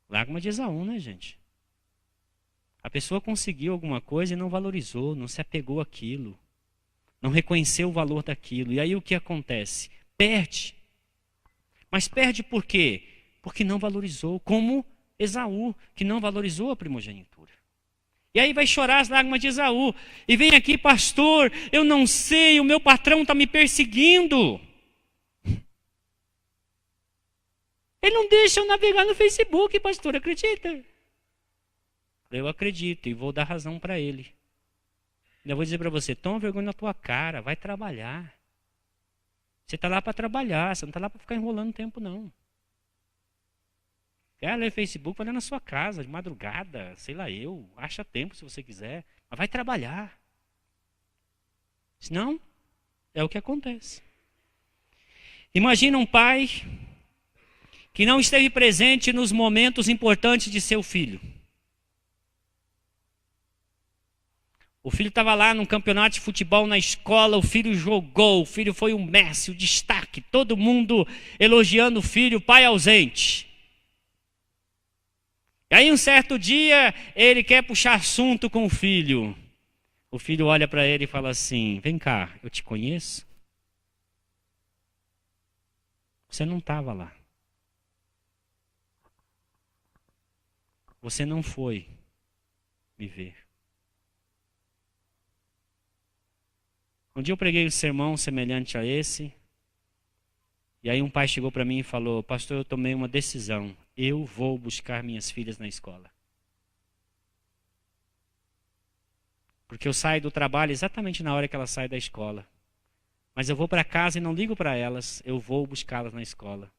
Lágrima de Esaú, né, gente? A pessoa conseguiu alguma coisa e não valorizou, não se apegou àquilo. Não reconheceu o valor daquilo. E aí o que acontece? Perde. Mas perde por quê? Porque não valorizou. Como Esaú, que não valorizou a primogenitura. E aí vai chorar as lágrimas de Esaú. E vem aqui, pastor, eu não sei, o meu patrão está me perseguindo. Ele não deixa eu navegar no Facebook, pastor, acredita? Eu acredito e vou dar razão para ele. Eu vou dizer para você, toma vergonha na tua cara, vai trabalhar. Você está lá para trabalhar, você não está lá para ficar enrolando tempo, não. Quer ler Facebook, vai ler na sua casa, de madrugada, sei lá eu, acha tempo se você quiser, mas vai trabalhar. Senão, é o que acontece. Imagina um pai que não esteve presente nos momentos importantes de seu filho. O filho estava lá num campeonato de futebol na escola, o filho jogou, o filho foi o Messi, o destaque, todo mundo elogiando o filho, o pai ausente. E aí um certo dia, ele quer puxar assunto com o filho. O filho olha para ele e fala assim, vem cá, eu te conheço? Você não estava lá. Você não foi me ver. Um dia eu preguei um sermão semelhante a esse, e aí um pai chegou para mim e falou, pastor, eu tomei uma decisão, eu vou buscar minhas filhas na escola. Porque eu saio do trabalho exatamente na hora que elas saem da escola. Mas eu vou para casa e não ligo para elas, eu vou buscá-las na escola.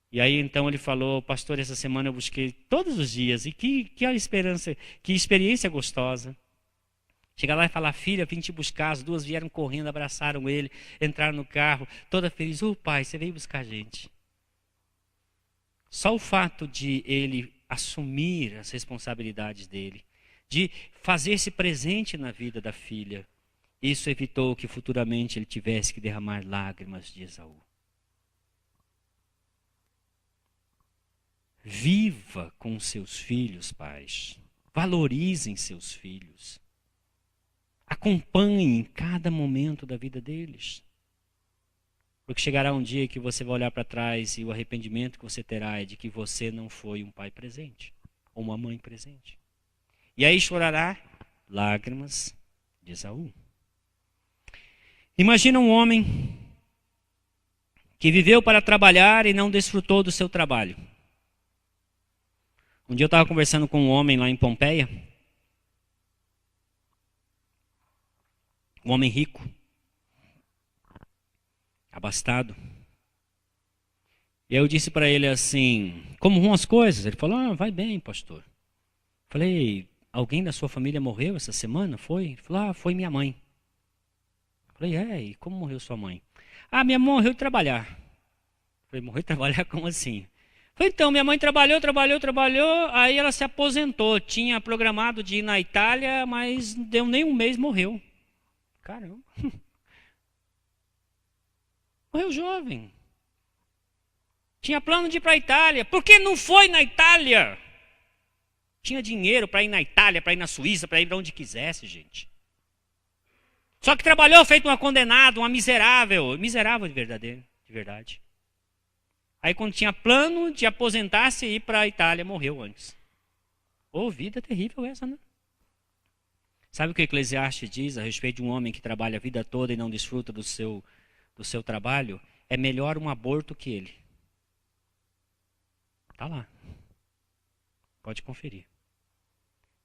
E aí então ele falou, pastor, essa semana eu busquei todos os dias, e que experiência gostosa. Chegar lá e falar, filha, vim te buscar. As duas vieram correndo, abraçaram ele, entraram no carro, toda feliz. Pai, você veio buscar a gente. Só o fato de ele assumir as responsabilidades dele, de fazer-se presente na vida da filha, isso evitou que futuramente ele tivesse que derramar lágrimas de Esaú. Viva com seus filhos, pais. Valorizem seus filhos. Acompanhe em cada momento da vida deles. Porque chegará um dia que você vai olhar para trás e o arrependimento que você terá é de que você não foi um pai presente, ou uma mãe presente. E aí chorará lágrimas de Esaú. Imagina um homem que viveu para trabalhar e não desfrutou do seu trabalho. Um dia eu estava conversando com um homem lá em Pompeia, um homem rico, abastado. E aí eu disse para ele assim, como vão as coisas? Ele falou, vai bem, pastor. Falei, alguém da sua família morreu essa semana? Foi? Ele falou, foi minha mãe. Falei, e como morreu sua mãe? Minha mãe morreu de trabalhar. Falei, morreu de trabalhar? Como assim? Falei, então, minha mãe trabalhou, aí ela se aposentou. Tinha programado de ir na Itália, mas não deu nem um mês, morreu. Caramba. Morreu jovem. Tinha plano de ir para a Itália. Por que não foi na Itália? Tinha dinheiro para ir na Itália, para ir na Suíça, para ir para onde quisesse, gente. Só que trabalhou feito uma condenada, uma miserável. Miserável de verdade. Aí quando tinha plano de aposentar-se e ir para a Itália, morreu antes. Ô, vida terrível essa, né? Sabe o que Eclesiastes diz a respeito de um homem que trabalha a vida toda e não desfruta do seu trabalho? É melhor um aborto que ele. Está lá. Pode conferir.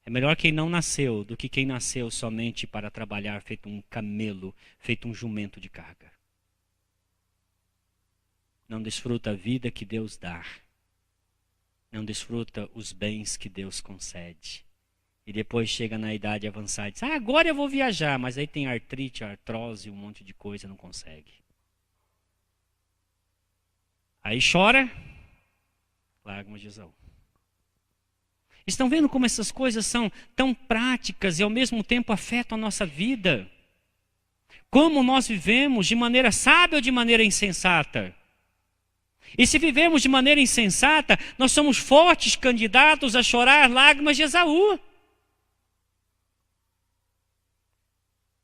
É melhor quem não nasceu do que quem nasceu somente para trabalhar feito um camelo, feito um jumento de carga. Não desfruta a vida que Deus dá. Não desfruta os bens que Deus concede. E depois chega na idade avançada e diz, agora eu vou viajar. Mas aí tem artrite, artrose, um monte de coisa, não consegue. Aí chora, lágrimas de Esaú. Estão vendo como essas coisas são tão práticas e ao mesmo tempo afetam a nossa vida? Como nós vivemos de maneira sábia ou de maneira insensata? E se vivemos de maneira insensata, nós somos fortes candidatos a chorar lágrimas de Esaú.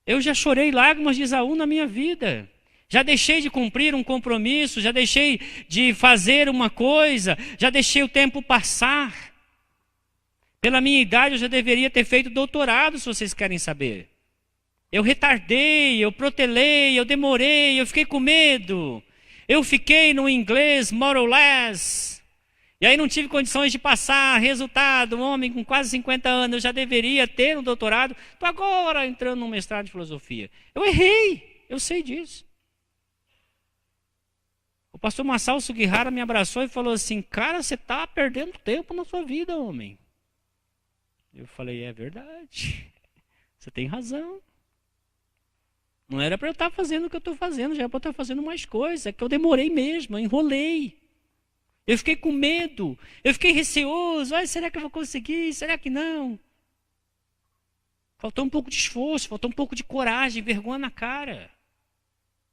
Eu já chorei lágrimas de Esaú na minha vida. Já deixei de cumprir um compromisso, já deixei de fazer uma coisa, já deixei o tempo passar. Pela minha idade eu já deveria ter feito doutorado, se vocês querem saber. Eu retardei, eu protelei, eu demorei, eu fiquei com medo. Eu fiquei no inglês more or less. E aí não tive condições de passar. Resultado, um homem com quase 50 anos, eu já deveria ter um doutorado. Estou agora entrando num mestrado de filosofia. Eu errei, eu sei disso. O pastor Masao Sugihara me abraçou e falou assim, cara, você está perdendo tempo na sua vida, homem. Eu falei, é verdade. Você tem razão. Não era para eu estar fazendo o que eu estou fazendo, já era para eu estar fazendo mais coisas. É que eu demorei mesmo, eu enrolei. Eu fiquei com medo, eu fiquei receoso. Será que eu vou conseguir? Será que não? Faltou um pouco de esforço, faltou um pouco de coragem, vergonha na cara.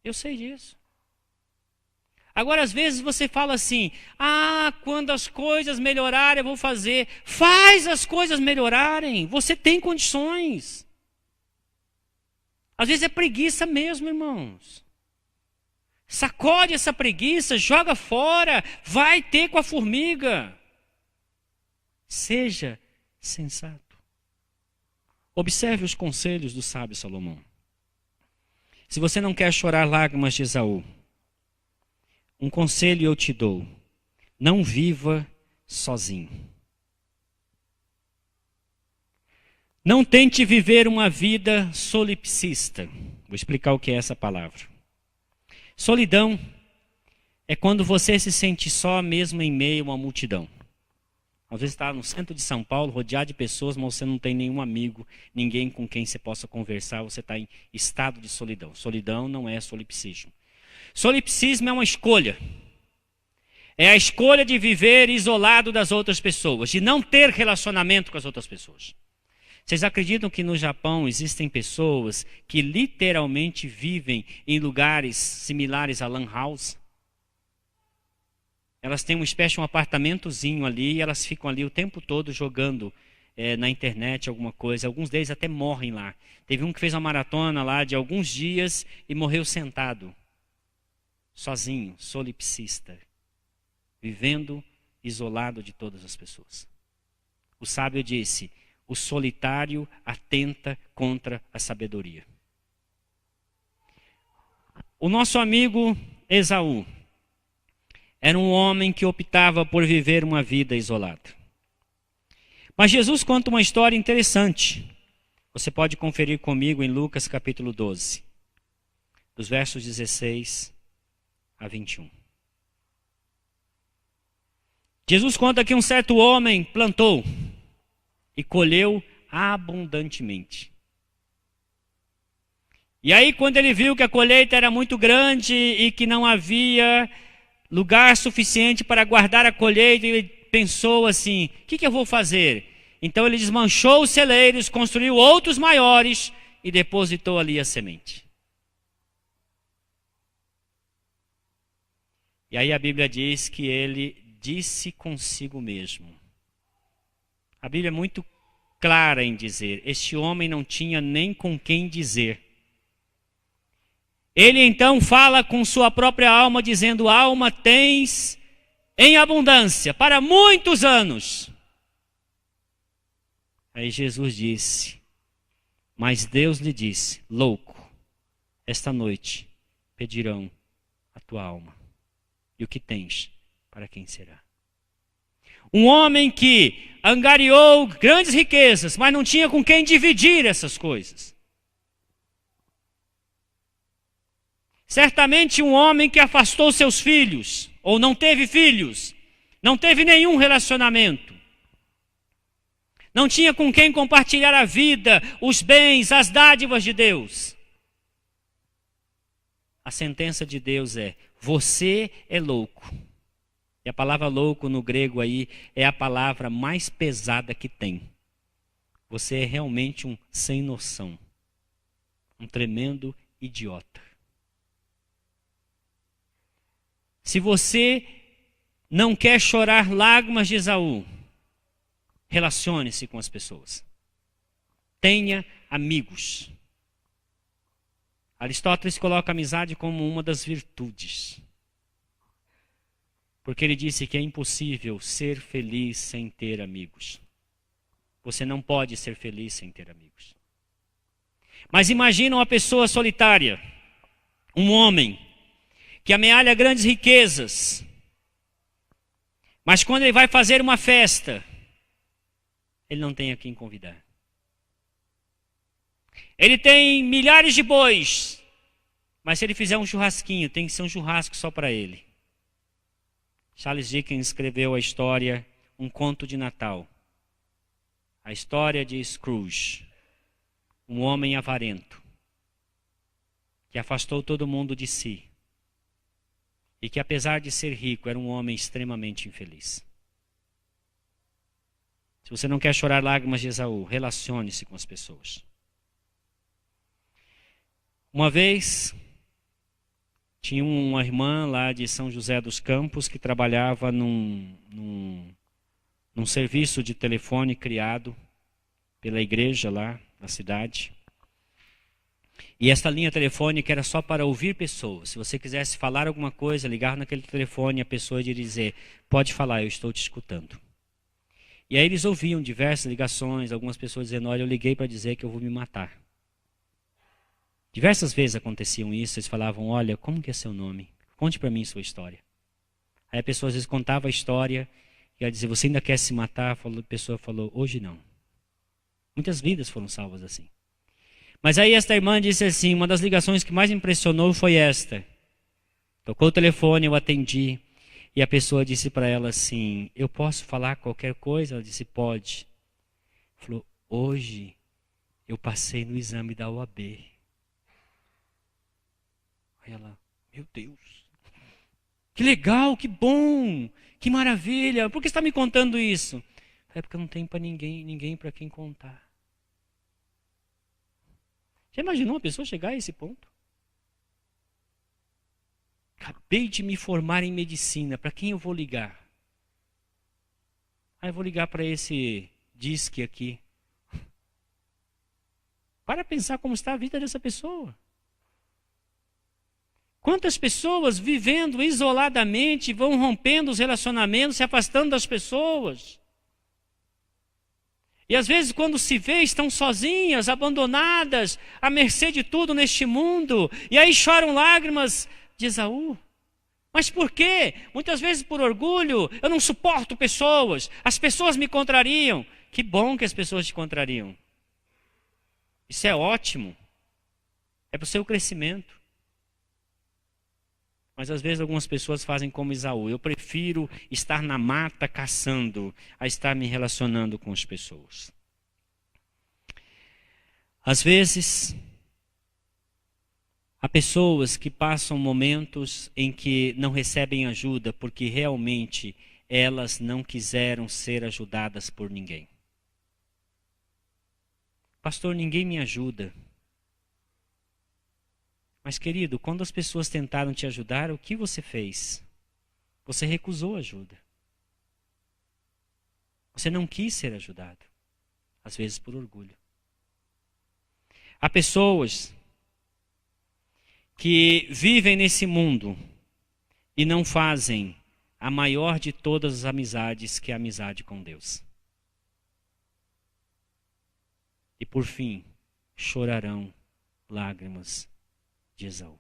Eu sei disso. Agora, às vezes você fala assim, quando as coisas melhorarem eu vou fazer. Faz as coisas melhorarem, você tem condições. Às vezes é preguiça mesmo, irmãos. Sacode essa preguiça, joga fora, vai ter com a formiga. Seja sensato. Observe os conselhos do sábio Salomão. Se você não quer chorar lágrimas de Esaú, um conselho eu te dou: não viva sozinho. Não tente viver uma vida solipsista. Vou explicar o que é essa palavra. Solidão é quando você se sente só mesmo em meio a uma multidão. Às vezes está no centro de São Paulo, rodeado de pessoas, mas você não tem nenhum amigo, ninguém com quem você possa conversar, você está em estado de solidão. Solidão não é solipsismo. Solipsismo é uma escolha. É a escolha de viver isolado das outras pessoas, de não ter relacionamento com as outras pessoas. Vocês acreditam que no Japão existem pessoas que literalmente vivem em lugares similares a lan house? Elas têm uma espécie de um apartamentozinho ali e elas ficam ali o tempo todo jogando na internet alguma coisa. Alguns deles até morrem lá. Teve um que fez uma maratona lá de alguns dias e morreu sentado, sozinho, solipsista, vivendo isolado de todas as pessoas. O sábio disse: o solitário atenta contra a sabedoria. O nosso amigo Esaú era um homem que optava por viver uma vida isolada. Mas Jesus conta uma história interessante. Você pode conferir comigo em Lucas capítulo 12, dos versos 16 a 21. Jesus conta que um certo homem plantou e colheu abundantemente. E aí, quando ele viu que a colheita era muito grande e que não havia lugar suficiente para guardar a colheita, ele pensou assim: o que eu vou fazer? Então ele desmanchou os celeiros, construiu outros maiores e depositou ali a semente. E aí a Bíblia diz que ele disse consigo mesmo. A Bíblia é muito clara em dizer: este homem não tinha nem com quem dizer. Ele então fala com sua própria alma, dizendo: alma tens em abundância para muitos anos. Aí Jesus disse, mas Deus lhe disse: louco, esta noite pedirão a tua alma. E o que tens, para quem será? Um homem que angariou grandes riquezas, mas não tinha com quem dividir essas coisas. Certamente um homem que afastou seus filhos, ou não teve filhos, não teve nenhum relacionamento. Não tinha com quem compartilhar a vida, os bens, as dádivas de Deus. A sentença de Deus é: você é louco. E a palavra louco no grego aí é a palavra mais pesada que tem. Você é realmente um sem noção. Um tremendo idiota. Se você não quer chorar lágrimas de Esaú, relacione-se com as pessoas. Tenha amigos. Aristóteles coloca a amizade como uma das virtudes. Porque ele disse que é impossível ser feliz sem ter amigos. Você não pode ser feliz sem ter amigos. Mas imagina uma pessoa solitária, um homem, que amealha grandes riquezas, mas quando ele vai fazer uma festa, ele não tem a quem convidar. Ele tem milhares de bois, mas se ele fizer um churrasquinho, tem que ser um churrasco só para ele. Charles Dickens escreveu a história, um conto de Natal. A história de Scrooge, um homem avarento, que afastou todo mundo de si. E que apesar de ser rico, era um homem extremamente infeliz. Se você não quer chorar lágrimas de Esaú, relacione-se com as pessoas. Uma vez, tinha uma irmã lá de São José dos Campos que trabalhava num serviço de telefone criado pela igreja lá na cidade. E esta linha telefônica era só para ouvir pessoas. Se você quisesse falar alguma coisa, ligar naquele telefone, a pessoa iria dizer: pode falar, eu estou te escutando. E aí eles ouviam diversas ligações, algumas pessoas dizendo: olha, eu liguei para dizer que eu vou me matar. Diversas vezes aconteciam isso, eles falavam: olha, como que é seu nome? Conte para mim sua história. Aí a pessoa às vezes contava a história e ela dizia: você ainda quer se matar? A pessoa falou: hoje não. Muitas vidas foram salvas assim. Mas aí esta irmã disse assim, uma das ligações que mais me impressionou foi esta. Tocou o telefone, eu atendi. E a pessoa disse para ela assim: eu posso falar qualquer coisa? Ela disse: pode. Falou: hoje eu passei no exame da OAB. Aí ela: meu Deus, que legal, que bom, que maravilha. Por que você está me contando isso? É porque eu não tenho para ninguém para quem contar. Já imaginou uma pessoa chegar a esse ponto? Acabei de me formar em medicina, para quem eu vou ligar? Eu vou ligar para esse disque aqui. Para pensar como está a vida dessa pessoa. Quantas pessoas vivendo isoladamente vão rompendo os relacionamentos, se afastando das pessoas. E às vezes quando se vê estão sozinhas, abandonadas, à mercê de tudo neste mundo. E aí choram lágrimas de Esaú. Mas por quê? Muitas vezes por orgulho. Eu não suporto pessoas. As pessoas me contrariam. Que bom que as pessoas te contrariam. Isso é ótimo. É para o seu crescimento. Mas às vezes algumas pessoas fazem como Esaú. Eu prefiro estar na mata caçando a estar me relacionando com as pessoas. Às vezes, há pessoas que passam momentos em que não recebem ajuda porque realmente elas não quiseram ser ajudadas por ninguém. Pastor, ninguém me ajuda. Mas, querido, quando as pessoas tentaram te ajudar, o que você fez? Você recusou ajuda. Você não quis ser ajudado. Às vezes por orgulho. Há pessoas que vivem nesse mundo e não fazem a maior de todas as amizades, que é a amizade com Deus. E por fim, chorarão lágrimas de Esaú.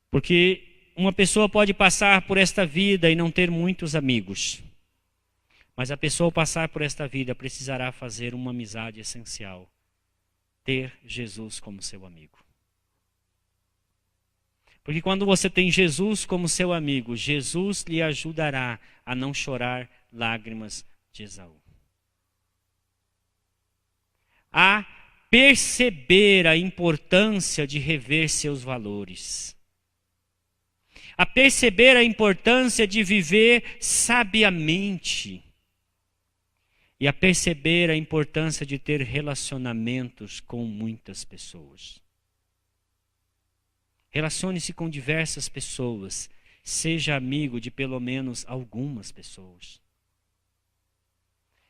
Porque uma pessoa pode passar por esta vida e não ter muitos amigos. Mas a pessoa ao passar por esta vida precisará fazer uma amizade essencial. Ter Jesus como seu amigo. Porque quando você tem Jesus como seu amigo, Jesus lhe ajudará a não chorar lágrimas de Esaú. A perceber a importância de rever seus valores. A perceber a importância de viver sabiamente. E a perceber a importância de ter relacionamentos com muitas pessoas. Relacione-se com diversas pessoas. Seja amigo de pelo menos algumas pessoas.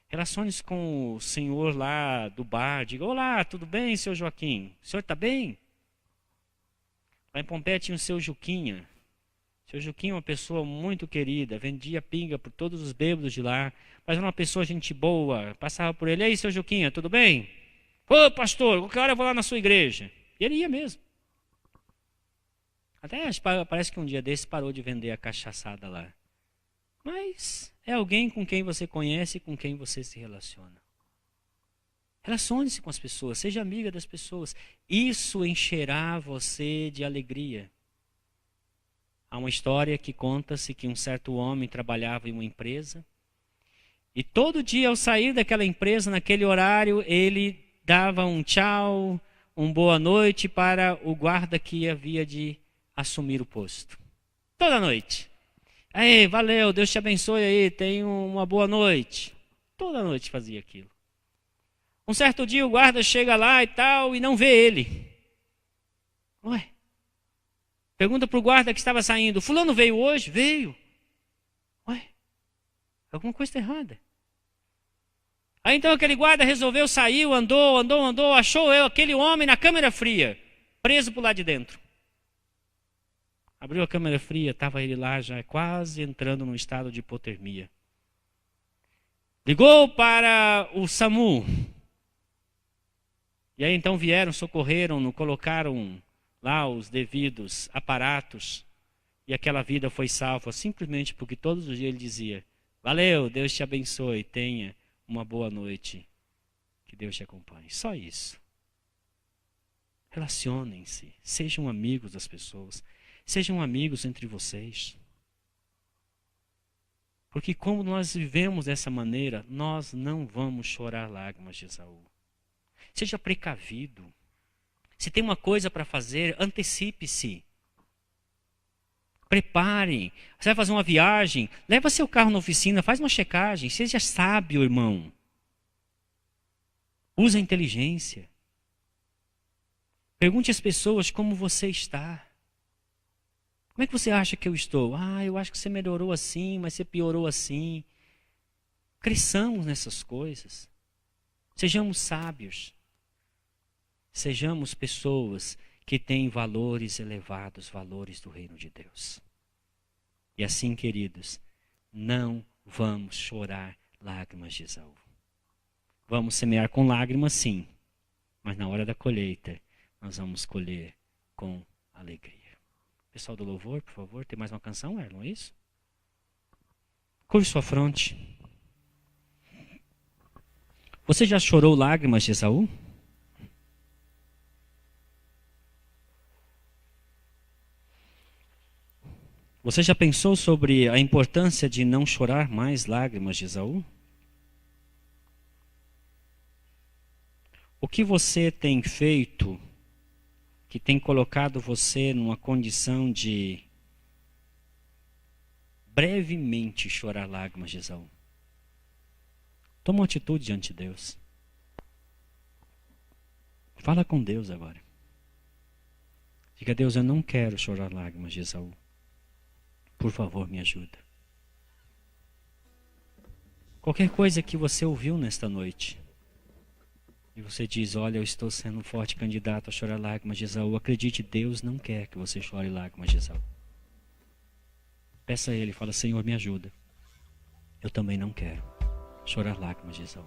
Relacione-se com o senhor lá do bar. Diga: olá, tudo bem, seu Joaquim? O senhor está bem? Lá em Pompeia tinha o seu Juquinha. O seu Juquinha é uma pessoa muito querida. Vendia pinga por todos os bêbados de lá. Mas era uma pessoa gente boa. Passava por ele: ei, seu Juquinha, tudo bem? Ô, pastor, qualquer hora eu vou lá na sua igreja. E ele ia mesmo. Até parece que um dia desse parou de vender a cachaçada lá. Mas é alguém com quem você conhece e com quem você se relaciona. Relacione-se com as pessoas, seja amiga das pessoas. Isso encherá você de alegria. Há uma história que conta-se que um certo homem trabalhava em uma empresa. E todo dia ao sair daquela empresa, naquele horário, ele dava um tchau, um boa noite para o guarda que havia de assumir o posto. Toda noite. Aí, valeu, Deus te abençoe aí, tenha uma boa noite. Toda noite fazia aquilo. Um certo dia o guarda chega lá e tal, e não vê ele. Ué? Pergunta para o guarda que estava saindo: fulano veio hoje? Veio. Ué? Alguma coisa está errada. Aí então aquele guarda resolveu, saiu, andou, achou aquele homem na câmara fria, preso por lá de dentro. Abriu a câmara fria, estava ele lá já quase entrando num estado de hipotermia. Ligou para o SAMU. E aí então vieram, socorreram-no, colocaram lá os devidos aparatos. E aquela vida foi salva simplesmente porque todos os dias ele dizia: valeu, Deus te abençoe, tenha uma boa noite, que Deus te acompanhe. Só isso. Relacionem-se, sejam amigos das pessoas. Sejam amigos entre vocês. Porque como nós vivemos dessa maneira, nós não vamos chorar lágrimas de Esaú. Seja precavido. Se tem uma coisa para fazer, antecipe-se. Prepare. Você vai fazer uma viagem, leva seu carro na oficina, faz uma checagem. Seja sábio, irmão. Use a inteligência. Pergunte às pessoas como você está. Como é que você acha que eu estou? Eu acho que você melhorou assim, mas você piorou assim. Cresçamos nessas coisas. Sejamos sábios. Sejamos pessoas que têm valores elevados, valores do reino de Deus. E assim, queridos, não vamos chorar lágrimas de Esaú. Vamos semear com lágrimas, sim. Mas na hora da colheita, nós vamos colher com alegria. Pessoal do louvor, por favor, tem mais uma canção, Erlon, é isso? Curve sua fronte. Você já chorou lágrimas de Esaú? Você já pensou sobre a importância de não chorar mais lágrimas de Esaú? O que você tem feito que tem colocado você numa condição de brevemente chorar lágrimas de Esaú? Toma uma atitude diante de Deus. Fala com Deus agora. Diga: a Deus, eu não quero chorar lágrimas de Esaú. Por favor, me ajuda. Qualquer coisa que você ouviu nesta noite, E você diz, olha, eu estou sendo um forte candidato a chorar lágrimas de Esaú. Acredite, Deus não quer que você chore lágrimas de Esaú. Peça a Ele, fala, Senhor, me ajuda. Eu também não quero chorar lágrimas de Esaú.